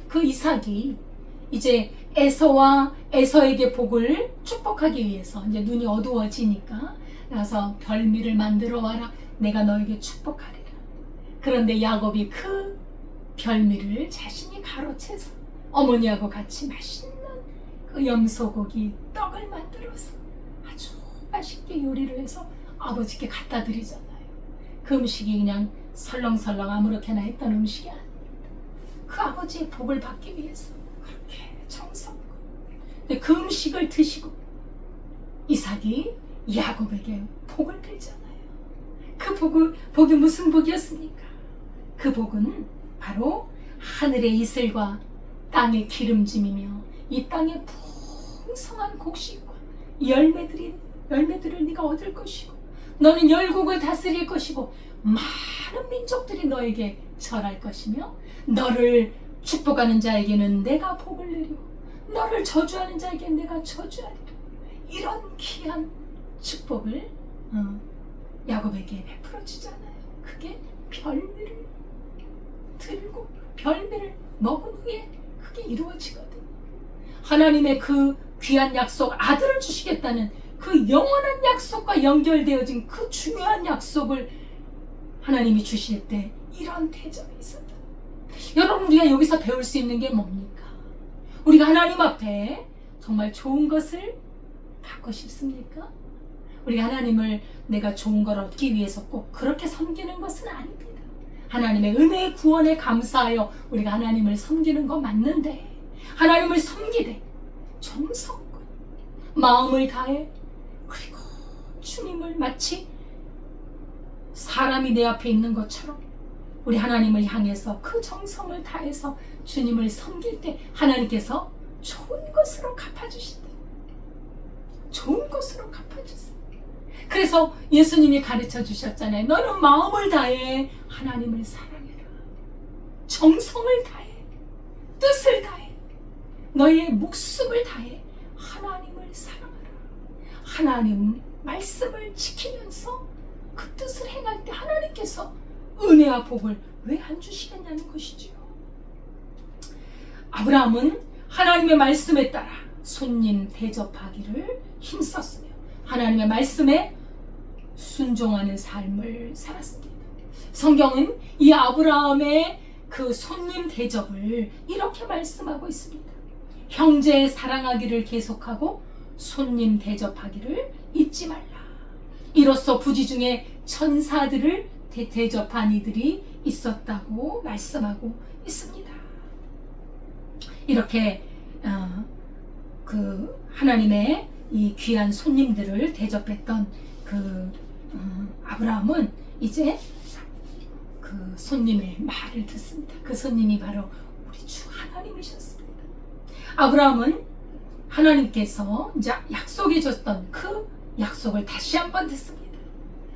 그 이삭이 이제 에서에게 복을 축복하기 위해서 이제 눈이 어두워지니까 나서 별미를 만들어 와라. 내가 너에게 축복하리라. 그런데 야곱이 그 별미를 자신이 가로채서 어머니하고 같이 맛있는 그 염소고기 떡을 만들어서 아주 맛있게 요리를 해서 아버지께 갖다 드리잖아요. 그 음식이 그냥 설렁설렁 아무렇게나 했던 음식이 아닙니다. 그 아버지의 복을 받기 위해서 그렇게 정성껏. 근데 그 음식을 드시고 이삭이 야곱에게 복을 빌잖아요. 그 복이 무슨 복이었습니까? 그 복은 바로 하늘의 이슬과 땅의 기름짐이며 이 땅의 풍성한 곡식과 열매들을 네가 얻을 것이고 너는 열국을 다스릴 것이고 많은 민족들이 너에게 절할 것이며 너를 축복하는 자에게는 내가 복을 내리고 너를 저주하는 자에게는 내가 저주하리라. 이런 귀한 축복을 야곱에게 베풀어 주잖아요. 그게 별미를 들고 별미를 먹은 후에 그게 이루어지거든요. 하나님의 그 귀한 약속, 아들을 주시겠다는 그 영원한 약속과 연결되어진 그 중요한 약속을 하나님이 주실 때 이런 대접이 있었다. 여러분, 우리가 여기서 배울 수 있는 게 뭡니까? 우리가 하나님 앞에 정말 좋은 것을 받고 싶습니까? 우리가 하나님을 내가 좋은 걸 얻기 위해서 꼭 그렇게 섬기는 것은 아닙니다. 하나님의 은혜의 구원에 감사하여 우리가 하나님을 섬기는 거 맞는데 하나님을 섬기되 정성껏 마음을 다해 그리고 주님을 마치 사람이 내 앞에 있는 것처럼 우리 하나님을 향해서 그 정성을 다해서 주님을 섬길 때 하나님께서 좋은 것으로 갚아주신다. 좋은 것으로 갚아주세요. 그래서 예수님이 가르쳐 주셨잖아요. 너는 마음을 다해 하나님을 사랑해라. 정성을 다해, 뜻을 다해, 너의 목숨을 다해 하나님을 사랑하라. 하나님 말씀을 지키면서 그 뜻을 행할 때 하나님께서 은혜와 복을 왜 안 주시겠냐는 것이지요. 아브라함은 하나님의 말씀에 따라 손님 대접하기를 힘썼으며 하나님의 말씀에 순종하는 삶을 살았습니다. 성경은 이 아브라함의 그 손님 대접을 이렇게 말씀하고 있습니다. 형제 사랑하기를 계속하고 손님 대접하기를 잊지 말라. 이로써 부지 중에 천사들을 대접한 이들이 있었다고 말씀하고 있습니다. 이렇게 그 하나님의 이 귀한 손님들을 대접했던 그 아브라함은 이제 그 손님의 말을 듣습니다. 그 손님이 바로 우리 주 하나님이셨습니다. 아브라함은 하나님께서 이제 약속해 줬던 그 약속을 다시 한번 듣습니다.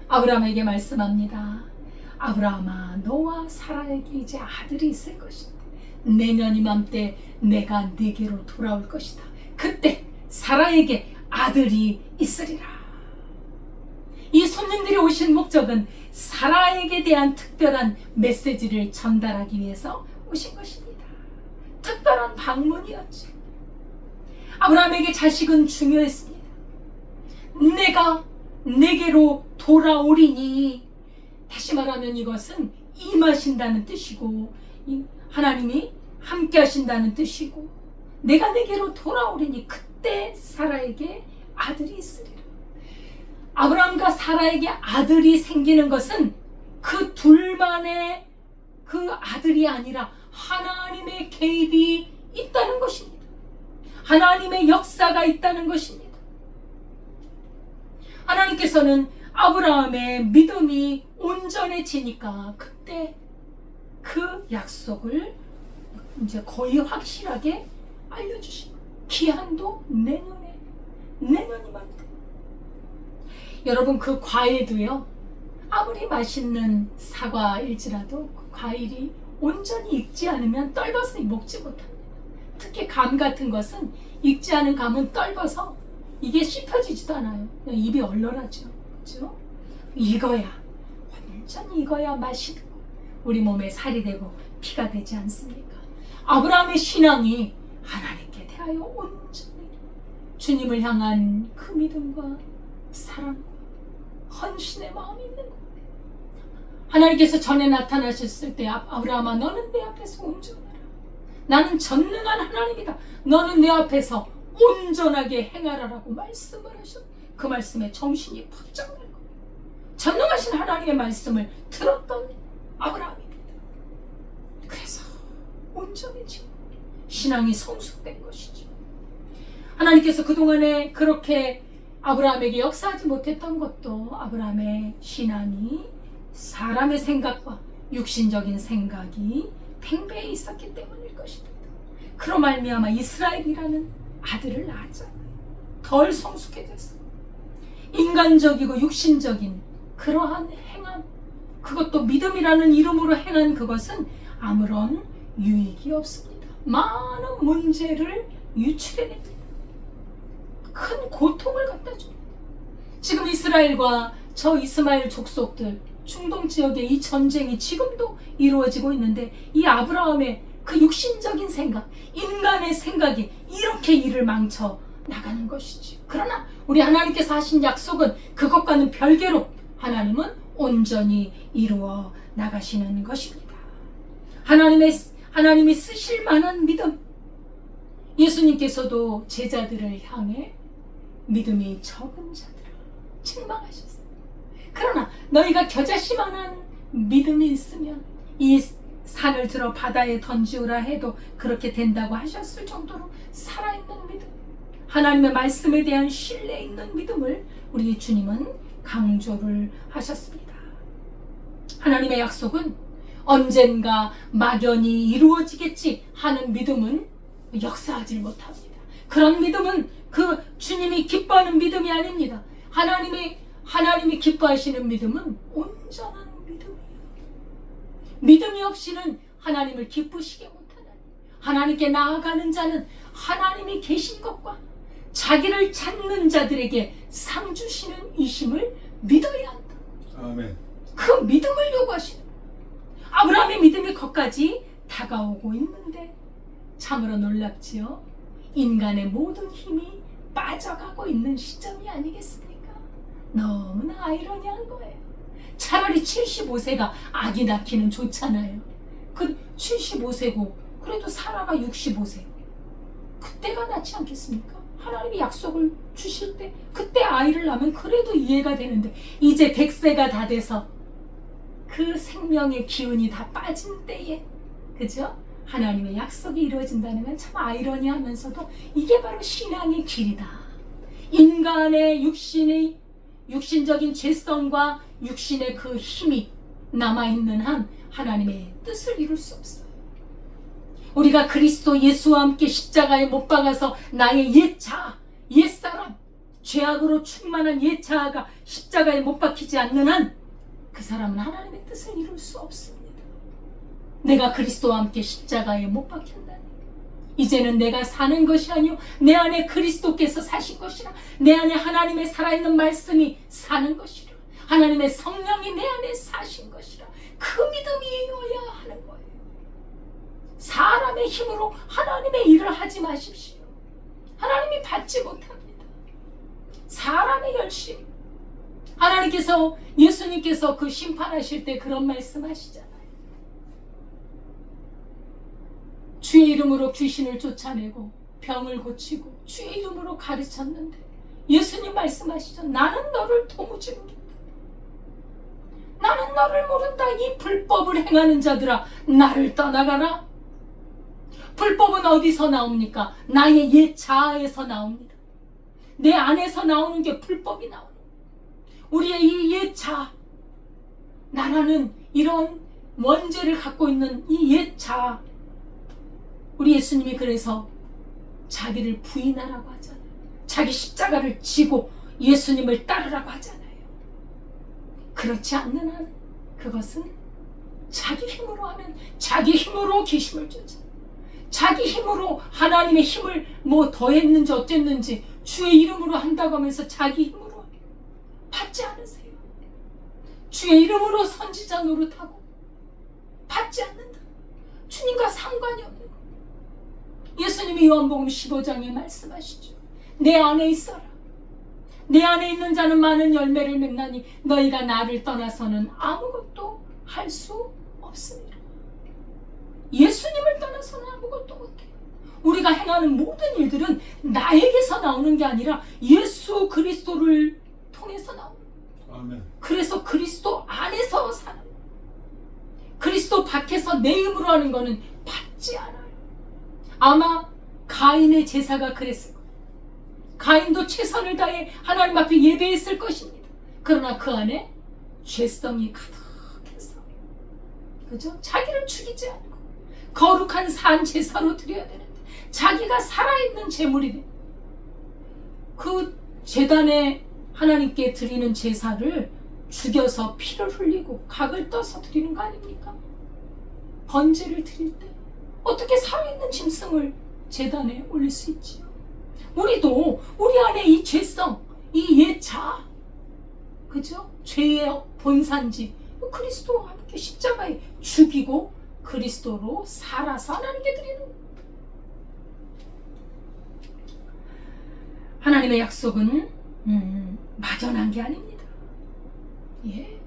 아브라함에게 말씀합니다. 아브라함아, 너와 사라에게 이제 아들이 있을 것이다. 내년 이맘때 내가 네게로 돌아올 것이다. 그때 사라에게 아들이 있으리라. 이 손님들이 오신 목적은 사라에게 대한 특별한 메시지를 전달하기 위해서 오신 것입니다. 특별한 방문이었죠. 아브라함에게 자식은 중요했습니다. 내가 내게로 돌아오리니, 다시 말하면 이것은 임하신다는 뜻이고 하나님이 함께 하신다는 뜻이고, 내가 내게로 돌아오리니 그때 사라에게 아들이 있으리라. 아브라함과 사라에게 아들이 생기는 것은 그 둘만의 그 아들이 아니라 하나님의 개입이 있다는 것입니다. 하나님의 역사가 있다는 것입니다. 하나님께서는 아브라함의 믿음이 온전해지니까 그때 그 약속을 이제 거의 확실하게 알려주신 거예요. 기한도 내년이면. 여러분, 그 과일도요, 아무리 맛있는 사과일지라도 그 과일이 온전히 익지 않으면 떫어서 먹지 못합니다. 특히 감 같은 것은 익지 않은 감은 떫어서 이게 씹혀지지도 않아요. 그냥 입이 얼얼하죠. 그렇죠? 완전히 익어야 맛이 되고 우리 몸에 살이 되고 피가 되지 않습니까? 아브라함의 신앙이 하나님께 대하여 온전히 주님을 향한 그 믿음과 사랑과 헌신의 마음이 있는 거예요. 하나님께서 전에 나타나셨을 때 아브라함아, 너는 내 앞에서 온전하라. 나는 전능한 하나님이다. 너는 내 앞에서 온전하게 행하라라고 말씀을 하셨. 그 말씀에 정신이 바짝 날 거예요. 전능하신 하나님의 말씀을 들었던 아브라함입니다. 그래서 온전해지고 신앙이 성숙된 것이죠. 하나님께서 그동안에 그렇게 아브라함에게 역사하지 못했던 것도 아브라함의 신앙이 사람의 생각과 육신적인 생각이 팽배해 있었기 때문일 것입니다. 그로 말미암아 이스라엘이라는 아들을 낳았잖아요. 덜 성숙해졌어요. 인간적이고 육신적인 그러한 행함, 그것도 믿음이라는 이름으로 행한 그것은 아무런 유익이 없습니다. 많은 문제를 유출해냅니다. 큰 고통을 갖다 줍니다. 지금 이스라엘과 저 이스마엘 족속들 중동 지역의 이 전쟁이 지금도 이루어지고 있는데, 이 아브라함의 그 육신적인 생각, 인간의 생각이 이렇게 일을 망쳐 나가는 것이지. 그러나 우리 하나님께서 하신 약속은 그것과는 별개로 하나님은 온전히 이루어 나가시는 것입니다. 하나님이 쓰실 만한 믿음. 예수님께서도 제자들을 향해 믿음이 적은 자들아 책망하셨어요. 그러나 너희가 겨자씨만한 믿음이 있으면 이 산을 들어 바다에 던지오라 해도 그렇게 된다고 하셨을 정도로 살아있는 믿음, 하나님의 말씀에 대한 신뢰 있는 믿음을 우리 주님은 강조를 하셨습니다. 하나님의 약속은 언젠가 막연히 이루어지겠지 하는 믿음은 역사하지 못합니다. 그런 믿음은 그 주님이 기뻐하는 믿음이 아닙니다. 하나님이 기뻐하시는 믿음은 온전한 믿음이에요. 믿음이 없이는 하나님을 기쁘시게 못하나니, 하나님께 나아가는 자는 하나님이 계신 것과 자기를 찾는 자들에게 상 주시는 이심을 믿어야 한다. 아멘. 그 믿음을 요구하시는 거예요. 아브라함의 믿음이 거기까지 다가오고 있는데 참으로 놀랍지요. 인간의 모든 힘이 빠져가고 있는 시점이 아니겠습니까? 너무나 아이러니한 거예요. 차라리 75세가 아기 낳기는 좋잖아요. 그 75세고 그래도 사라가 65세. 그때가 낫지 않겠습니까? 하나님이 약속을 주실 때 그때 아이를 낳으면 그래도 이해가 되는데 이제 100세가 다 돼서 그 생명의 기운이 다 빠진 때에, 그죠? 하나님의 약속이 이루어진다는 건 참 아이러니하면서도 이게 바로 신앙의 길이다. 인간의 육신적인 죄성과 육신의 그 힘이 남아있는 한 하나님의 뜻을 이룰 수 없어요. 우리가 그리스도 예수와 함께 십자가에 못 박아서 나의 옛사람, 죄악으로 충만한 옛자아가 십자가에 못 박히지 않는 한 그 사람은 하나님의 뜻을 이룰 수 없습니다. 내가 그리스도와 함께 십자가에 못 박혔다니, 이제는 내가 사는 것이 아니요 내 안에 그리스도께서 사신 것이라, 내 안에 하나님의 살아있는 말씀이 사는 것이라, 하나님의 성령이 내 안에 사신 것이라, 그 믿음이어야 하는 거예요. 사람의 힘으로 하나님의 일을 하지 마십시오. 하나님이 받지 못합니다. 사람의 열심. 하나님께서, 예수님께서 그 심판하실 때 그런 말씀하시잖아요. 주의 이름으로 귀신을 쫓아내고 병을 고치고 주의 이름으로 가르쳤는데 예수님 말씀하시죠. 나는 너를 도무지 모른다. 나는 너를 모른다. 이 불법을 행하는 자들아, 나를 떠나가라. 불법은 어디서 나옵니까? 나의 옛 자아에서 나옵니다. 내 안에서 나오는 게 불법이 나옵니다. 우리의 이 옛 자아, 나라는 이런 원죄를 갖고 있는 이 옛 자아, 우리 예수님이 그래서 자기를 부인하라고 하잖아요. 자기 십자가를 지고 예수님을 따르라고 하잖아요. 그렇지 않는 한 그것은 자기 힘으로 하면 자기 힘으로 귀신을 쫓아, 자기 힘으로 하나님의 힘을 뭐 더했는지 어쨌는지 주의 이름으로 한다고 하면서 자기 힘으로 받지 않으세요. 주의 이름으로 선지자 노릇하고 받지 않는다. 주님과 상관이 없는 거. 예수님이 요한복음 15장에 말씀하시죠. 내 안에 있어라. 내 안에 있는 자는 많은 열매를 맺나니 너희가 나를 떠나서는 아무것도 할 수 없습니다. 예수님을 떠나서는 아무것도 못해요. 우리가 행하는 모든 일들은 나에게서 나오는 게 아니라 예수 그리스도를 통해서 나오는 거예요. 아멘. 그래서 그리스도 안에서 사는 거예요. 그리스도 밖에서 내 힘으로 하는 거는 받지 않아요. 아마 가인의 제사가 그랬을 거예요. 가인도 최선을 다해 하나님 앞에 예배했을 것입니다. 그러나 그 안에 죄성이 가득해서, 그죠? 자기를 죽이지 않고 거룩한 산 제사로 드려야 되는데 자기가 살아있는 제물이 돼. 그 제단에 하나님께 드리는 제사를 죽여서 피를 흘리고 각을 떠서 드리는 거 아닙니까? 번제를 드릴 때 어떻게 살아있는 짐승을 제단에 올릴 수 있지요? 우리도 우리 안에 이 죄성, 이 옛 자아, 그죠? 죄의 본산지 그리스도와 함께 십자가에 죽이고 그리스도로 살아서 하나님께 드리는 거예요. 하나님의 약속은 막연한 게 아닙니다. 예.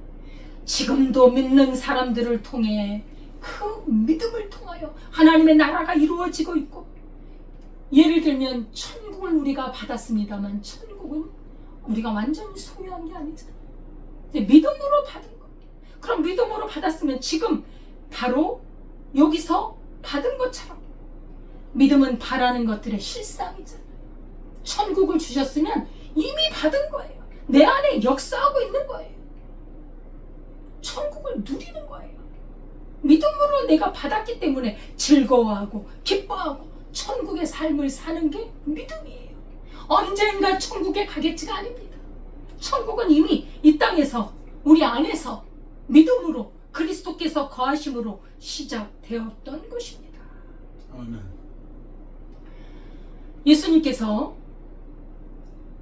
지금도 믿는 사람들을 통해 그 믿음을 통하여 하나님의 나라가 이루어지고 있고, 예를 들면 천국을 우리가 받았습니다만 천국은 우리가 완전히 소유한 게 아니잖아요. 믿음으로 받은 거. 그럼 믿음으로 받았으면 지금 바로 여기서 받은 것처럼 믿음은 바라는 것들의 실상이잖아요. 천국을 주셨으면 이미 받은 거예요. 내 안에 역사하고 있는 거예요. 천국을 누리는 거예요. 믿음으로 내가 받았기 때문에 즐거워하고 기뻐하고 천국의 삶을 사는 게 믿음이에요. 언젠가 천국에 가겠지가 아닙니다. 천국은 이미 이 땅에서 우리 안에서 믿음으로 그리스도께서 거하심으로 시작되었던 것입니다. 아멘. 예수님께서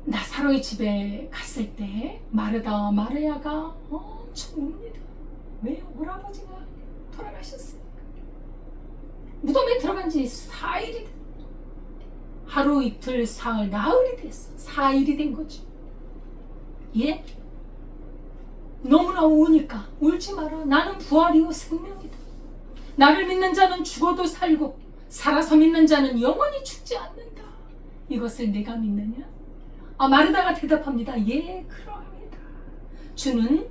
나사로의 집에 갔을 때 마르다 마리아가 엄청 웁니다. 왜? 오라버지가 돌아가셨으니까. 무덤에 들어간 지 4일이 됐다. 하루 이틀 사흘 나흘이 됐어. 4일이 된 거죠. 예? 너무나 우니까 울지 마라. 나는 부활이요 생명이다. 나를 믿는 자는 죽어도 살고 살아서 믿는 자는 영원히 죽지 않는다. 이것을 내가 믿느냐? 마르다가 대답합니다. 예, 그러합니다. 주는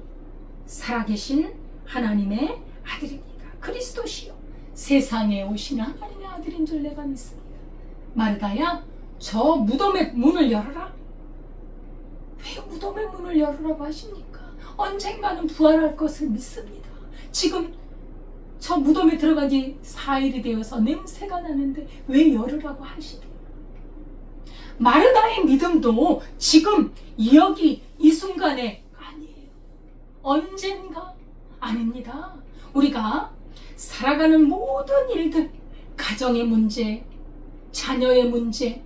살아계신 하나님의 아들입니다. 그리스도시요 세상에 오신 하나님의 아들인 줄 내가 믿습니다. 마르다야, 저 무덤의 문을 열어라. 왜 무덤의 문을 열으라고 하십니까? 언젠가는 부활할 것을 믿습니다. 지금 저 무덤에 들어간 지 4일이 되어서 냄새가 나는데 왜 열으라고 하시니? 마르다의 믿음도 지금 여기 이 순간에 아니에요. 언젠가 아닙니다. 우리가 살아가는 모든 일들, 가정의 문제, 자녀의 문제,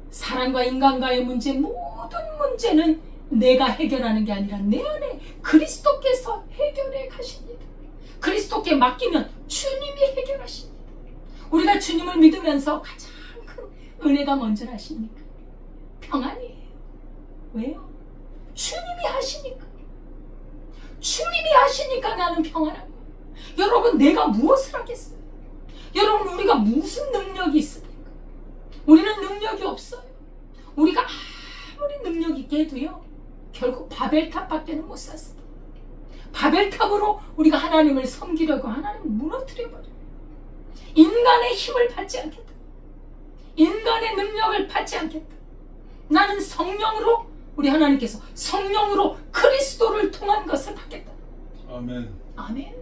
사람과 인간과의 문제, 모든 문제는 내가 해결하는 게 아니라 내 안에 그리스도께서 해결해 가십니다. 그리스도께 맡기면 주님이 해결하십니다. 우리가 주님을 믿으면서 가장 큰 은혜가 뭔지 아십니까? 평안이에요. 왜요? 주님이 하시니까. 주님이 하시니까 나는 평안한 거예요. 여러분, 내가 무엇을 하겠어요? 여러분, 우리가 무슨 능력이 있습니까? 우리는 능력이 없어요. 우리가 아무리 능력 있게 해도요, 결국 바벨탑밖에는 못 샀어요. 바벨탑으로 우리가 하나님을 섬기려고 하나님을 무너뜨려버려요. 인간의 힘을 받지 않겠다. 인간의 능력을 받지 않겠다. 나는 성령으로, 우리 하나님께서 성령으로 그리스도를 통한 것을 받겠다. 아멘. 아멘.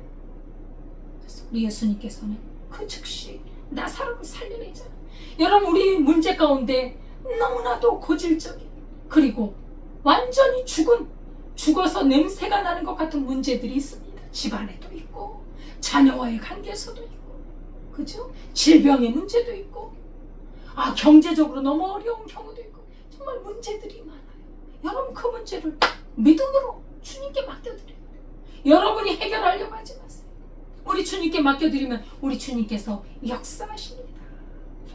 그래서 우리 예수님께서는 그 즉시 나사로를 살려내잖아요. 여러분, 우리 문제 가운데 너무나도 고질적인, 그리고 완전히 죽어서 냄새가 나는 것 같은 문제들이 있습니다. 집안에도 있고, 자녀와의 관계에서도 있고, 그죠? 질병의 문제도 있고, 경제적으로 너무 어려운 경우도 있고, 정말 문제들이 많아요. 여러분, 그 문제를 믿음으로 주님께 맡겨드려요. 여러분이 해결하려고 하지 마세요. 우리 주님께 맡겨드리면 우리 주님께서 역사하십니다.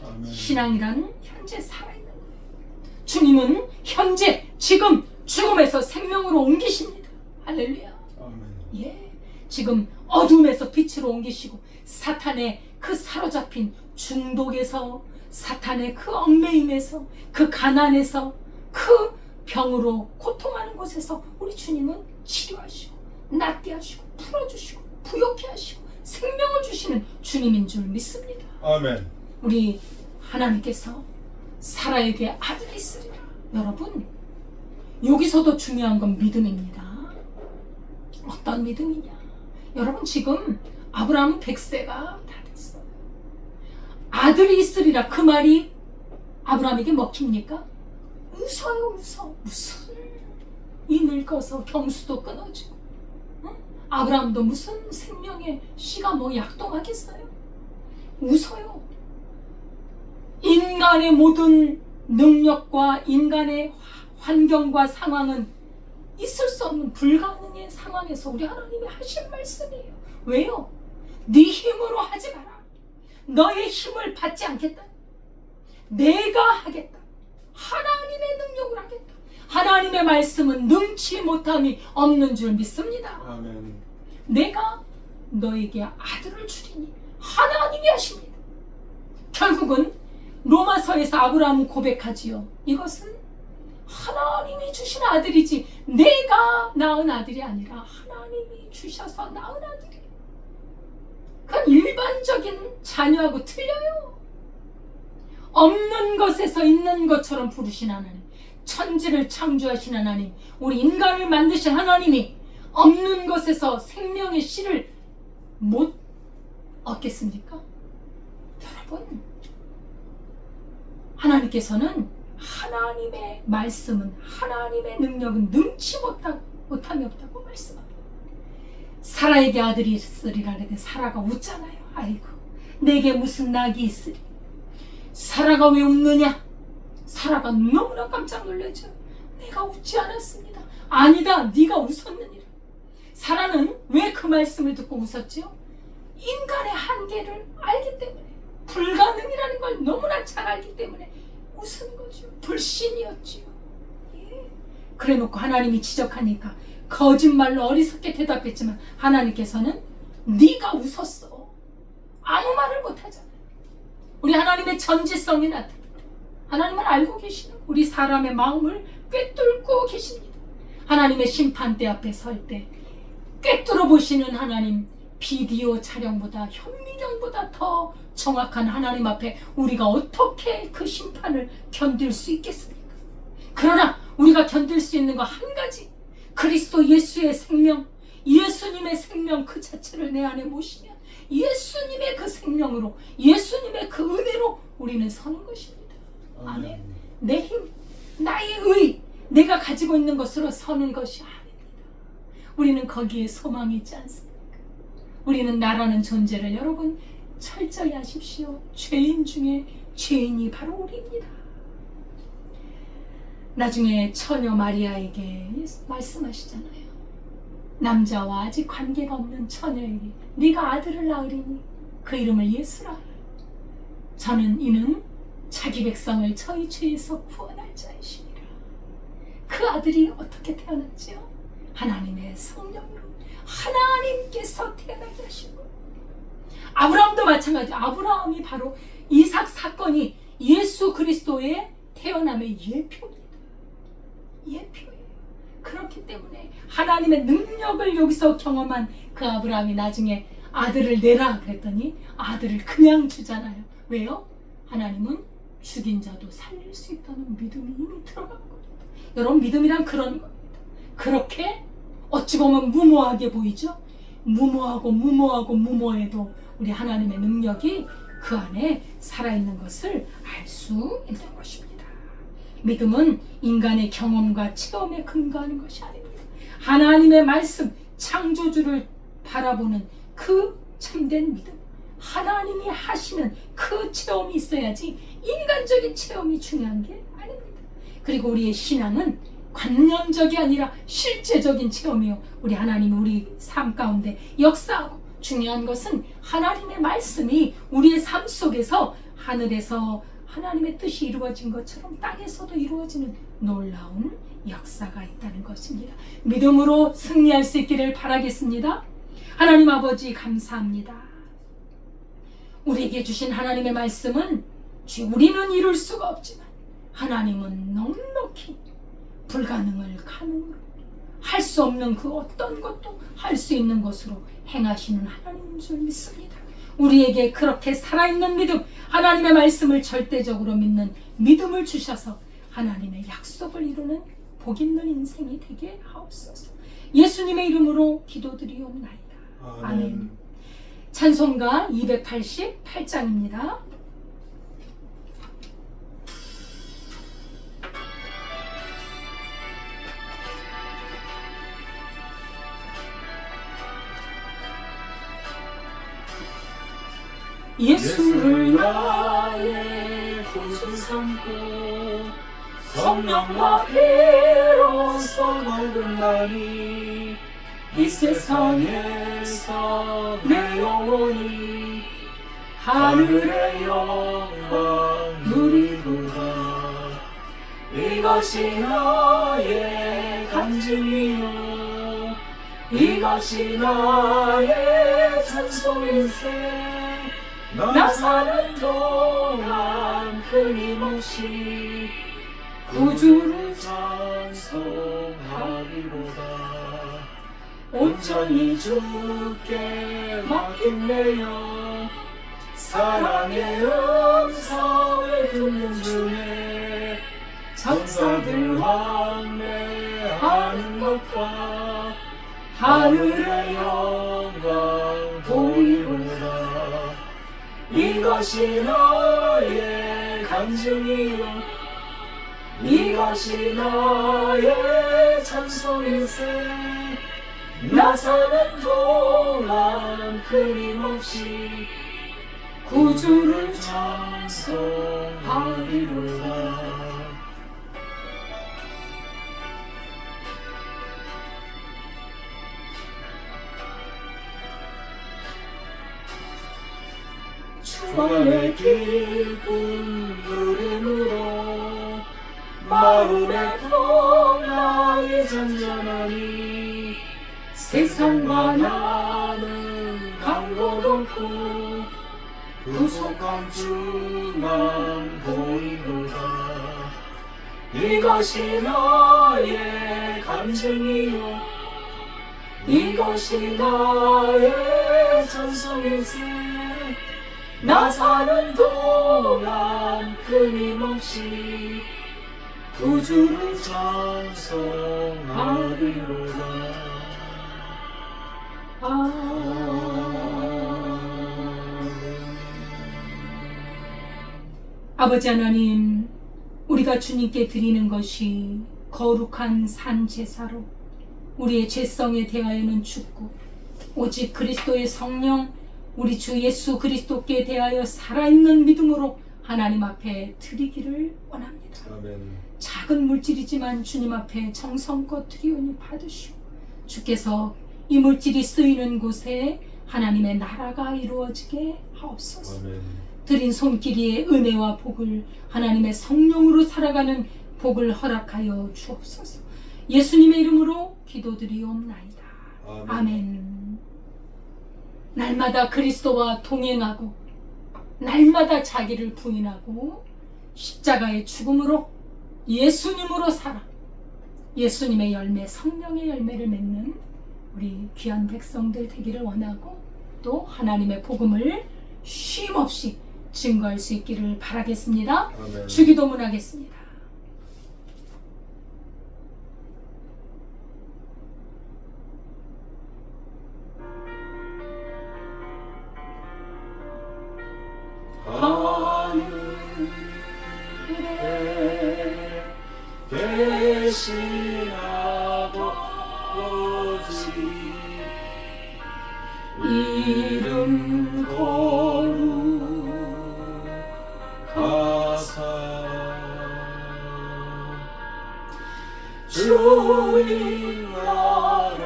아멘. 신앙이란 현재 살아있는 거예요. 주님은 현재 지금 죽음에서 생명으로 옮기십니다. 할렐루야. 아멘. 예, 지금 어둠에서 빛으로 옮기시고, 사탄의 그 사로잡힌 중독에서, 사탄의 그 얽매임에서, 그 가난에서, 그 병으로 고통하는 곳에서 우리 주님은 치료하시고, 낫게 하시고, 풀어주시고, 부욕케 하시고, 생명을 주시는 주님인 줄 믿습니다. 아멘. 우리 하나님께서 사라에게 아들이 있으리라. 여러분, 여기서도 중요한 건 믿음입니다. 어떤 믿음이냐? 여러분, 지금 아브라함은 100세가 다 됐어요. 아들이 있으리라, 그 말이 아브라함에게 먹힙니까? 웃어요, 웃어. 무슨 이 늙어서 경수도 끊어지고, 응? 아브라함도 무슨 생명의 씨가 뭐 약동하겠어요? 웃어요. 인간의 모든 능력과 인간의 환경과 상황은 있을 수 없는 불가능의 상황에서 우리 하나님이 하신 말씀이에요. 왜요? 네 힘으로 하지 마라. 너의 힘을 받지 않겠다. 내가 하겠다. 하나님의 능력을 하겠다. 하나님의 말씀은 능치 못함이 없는 줄 믿습니다. 아멘. 내가 너에게 아들을 주리니 하나님이 하십니다. 결국은 로마서에서 아브라함은 고백하지요. 이것은 하나님이 주신 아들이지 내가 낳은 아들이 아니라 하나님이 주셔서 낳은 아들이에요. 그건 일반적인 자녀하고 틀려요. 없는 것에서 있는 것처럼 부르신 하나님, 천지를 창조하신 하나님, 우리 인간을 만드신 하나님이 없는 것에서 생명의 씨를 못 얻겠습니까? 여러분, 하나님께서는 하나님의 말씀은, 하나님의 능력은 능치 못함이 없다고 말씀합니다. 사라에게 아들이 있으리라 하는데 사라가 웃잖아요. 아이고, 내게 무슨 낙이 있으리. 사라가 왜 웃느냐? 사라가 너무나 깜짝 놀라죠. 내가 웃지 않았습니다. 아니다, 네가 웃었느니라. 사라는 왜 그 말씀을 듣고 웃었죠? 인간의 한계를 알기 때문에, 불가능이라는 걸 너무나 잘 알기 때문에 웃은 거죠. 불신이었지요. 예. 그래 놓고 하나님이 지적하니까 거짓말로 어리석게 대답했지만 하나님께서는 네가 웃었어. 아무 말을 못하잖아요. 우리 하나님의 전지성이 나타납니다. 하나님은 알고 계시는 우리 사람의 마음을 꿰뚫고 계십니다. 하나님의 심판대 앞에 설 때 꿰뚫어 보시는 하나님, 비디오 촬영보다 현미경보다 더 정확한 하나님 앞에 우리가 어떻게 그 심판을 견딜 수 있겠습니까? 그러나 우리가 견딜 수 있는 거 한 가지, 그리스도 예수의 생명, 예수님의 생명 그 자체를 내 안에 모시면 예수님의 그 생명으로, 예수님의 그 은혜로 우리는 서는 것입니다. 아멘. 내 힘, 나의 의, 내가 가지고 있는 것으로 서는 것이 아닙니다. 우리는 거기에 소망이 있지 않습니까? 우리는 나라는 존재를 여러분 철저히 아십시오. 죄인 중에 죄인이 바로 우리입니다. 나중에 처녀 마리아에게 말씀하시잖아요. 남자와 아직 관계가 없는 처녀에게 네가 아들을 낳으리니 그 이름을 예수라. 저는 이는 자기 백성을 저희 죄에서 구원할 자이시니라. 그 아들이 어떻게 태어났지요? 하나님의 성령으로 하나님께서 태어나게 하신 거예요. 아브라함도 마찬가지. 아브라함이 바로 이삭 사건이 예수 그리스도의 태어남의 예표입니다. 예표예요. 그렇기 때문에 하나님의 능력을 여기서 경험한 그 아브라함이 나중에 아들을 내라 그랬더니 아들을 그냥 주잖아요. 왜요? 하나님은 죽인 자도 살릴 수 있다는 믿음이 이미 들어간 거예요. 여러분, 믿음이란 그런 겁니다. 그렇게 어찌 보면 무모하게 보이죠? 무모해도 우리 하나님의 능력이 그 안에 살아있는 것을 알 수 있는 것입니다. 믿음은 인간의 경험과 체험에 근거하는 것이 아닙니다. 하나님의 말씀, 창조주를 바라보는 그 참된 믿음, 하나님이 하시는 그 체험이 있어야지 인간적인 체험이 중요한 게 아닙니다. 그리고 우리의 신앙은 관념적이 아니라 실제적인 체험이요, 우리 하나님이 우리 삶 가운데 역사하고, 중요한 것은 하나님의 말씀이 우리의 삶 속에서 하늘에서 하나님의 뜻이 이루어진 것처럼 땅에서도 이루어지는 놀라운 역사가 있다는 것입니다. 믿음으로 승리할 수 있기를 바라겠습니다. 하나님 아버지 감사합니다. 우리에게 주신 하나님의 말씀은 우리는 이룰 수가 없지만 하나님은 넉넉히 불가능을 가능으로, 할 수 없는 그 어떤 것도 할 수 있는 것으로 행하시는 하나님인 줄 믿습니다. 우리에게 그렇게 살아있는 믿음, 하나님의 말씀을 절대적으로 믿는 믿음을 주셔서 하나님의 약속을 이루는 복 있는 인생이 되게 하옵소서. 예수님의 이름으로 기도드리옵나이다. 아멘. 찬송가 288장입니다. 예수를 나의 구주 삼고 성령과 피로써 거듭나니 이 세상에서 내 영혼이 하늘의 영광 누리도다. 이것이 나의 간증이요, 이것이 나의 찬송 인생. 나 사는 동안 끊임없이 구주를 찬송하리로다. 온전히 주께 맡긴 내 영, 사랑의 음성을 듣는 중에 천사들 환매하는 것과 하늘의 영광 보이로다. 이것이 나의 간증이요, 이것이 나의 찬송 인생. 나 사는 동안 끊임없이 구주를 찬송하리로다. 주안의 기쁜 누림으로 마음의 평강이 잔잔하니 나는 강도 높고 구속한 주만 보이노라. 이것이 나의 간증이요 이것이 나의 전성일세. 나 사는 동안 끊임없이 구주를 찬송하리로다. 아버지 하나님, 우리가 주님께 드리는 것이 거룩한 산 제사로 우리의 죄성에 대하여는 죽고 오직 그리스도의 성령 우리 주 예수 그리스도께 대하여 살아있는 믿음으로 하나님 앞에 드리기를 원합니다. 아멘. 작은 물질이지만 주님 앞에 정성껏 드리오니 받으시오. 주께서 이 물질이 쓰이는 곳에 하나님의 나라가 이루어지게 하옵소서. 아멘. 드린 손길이의 은혜와 복을 하나님의 성령으로 살아가는 복을 허락하여 주옵소서. 예수님의 이름으로 기도드리옵나이다. 아멘. 아멘. 날마다 그리스도와 동행하고 날마다 자기를 부인하고 십자가의 죽음으로 예수님으로 살아 예수님의 열매, 성령의 열매를 맺는 우리 귀한 백성들 되기를 원하고 또 하나님의 복음을 쉼없이 증거할 수 있기를 바라겠습니다. 아멘. 주기도문 하겠습니다. 하늘에 계신 아버지 이름 거룩하사 주님 나라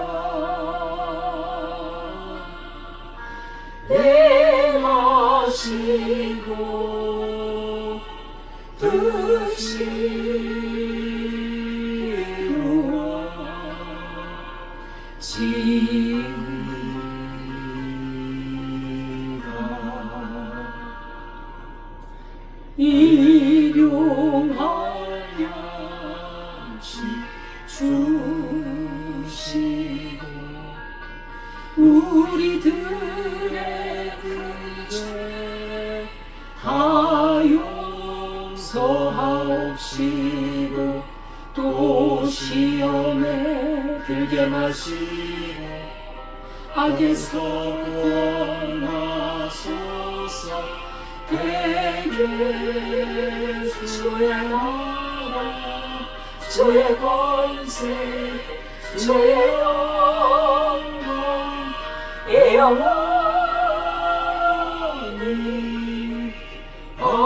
행하시고 드시루와 지가 일용할 양식 주시고 우리들의 죄 다 용서하옵시고 또 시험에 들게 마시고 악에서 구원하소서. 대개 주의 나라 주의 권세 주의 영광 이 영원히 아멘.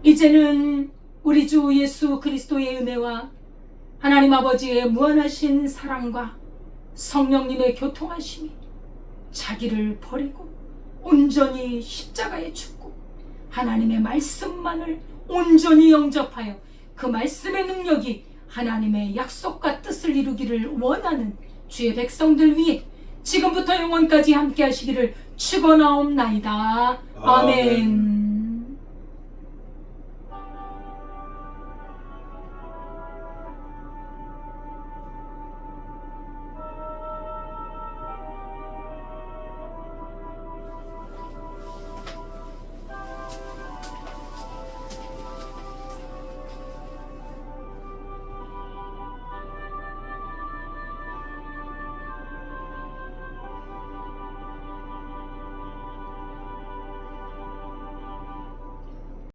이제는 우리 주 예수 그리스도의 은혜와 하나님 아버지의 무한하신 사랑과 성령님의 교통하심이 자기를 버리고 온전히 십자가에 죽고 하나님의 말씀만을 온전히 영접하여 그 말씀의 능력이 하나님의 약속과 뜻을 이루기를 원하는 주의 백성들 위해 지금부터 영원까지 함께 하시기를 축원하옵나이다. 아멘.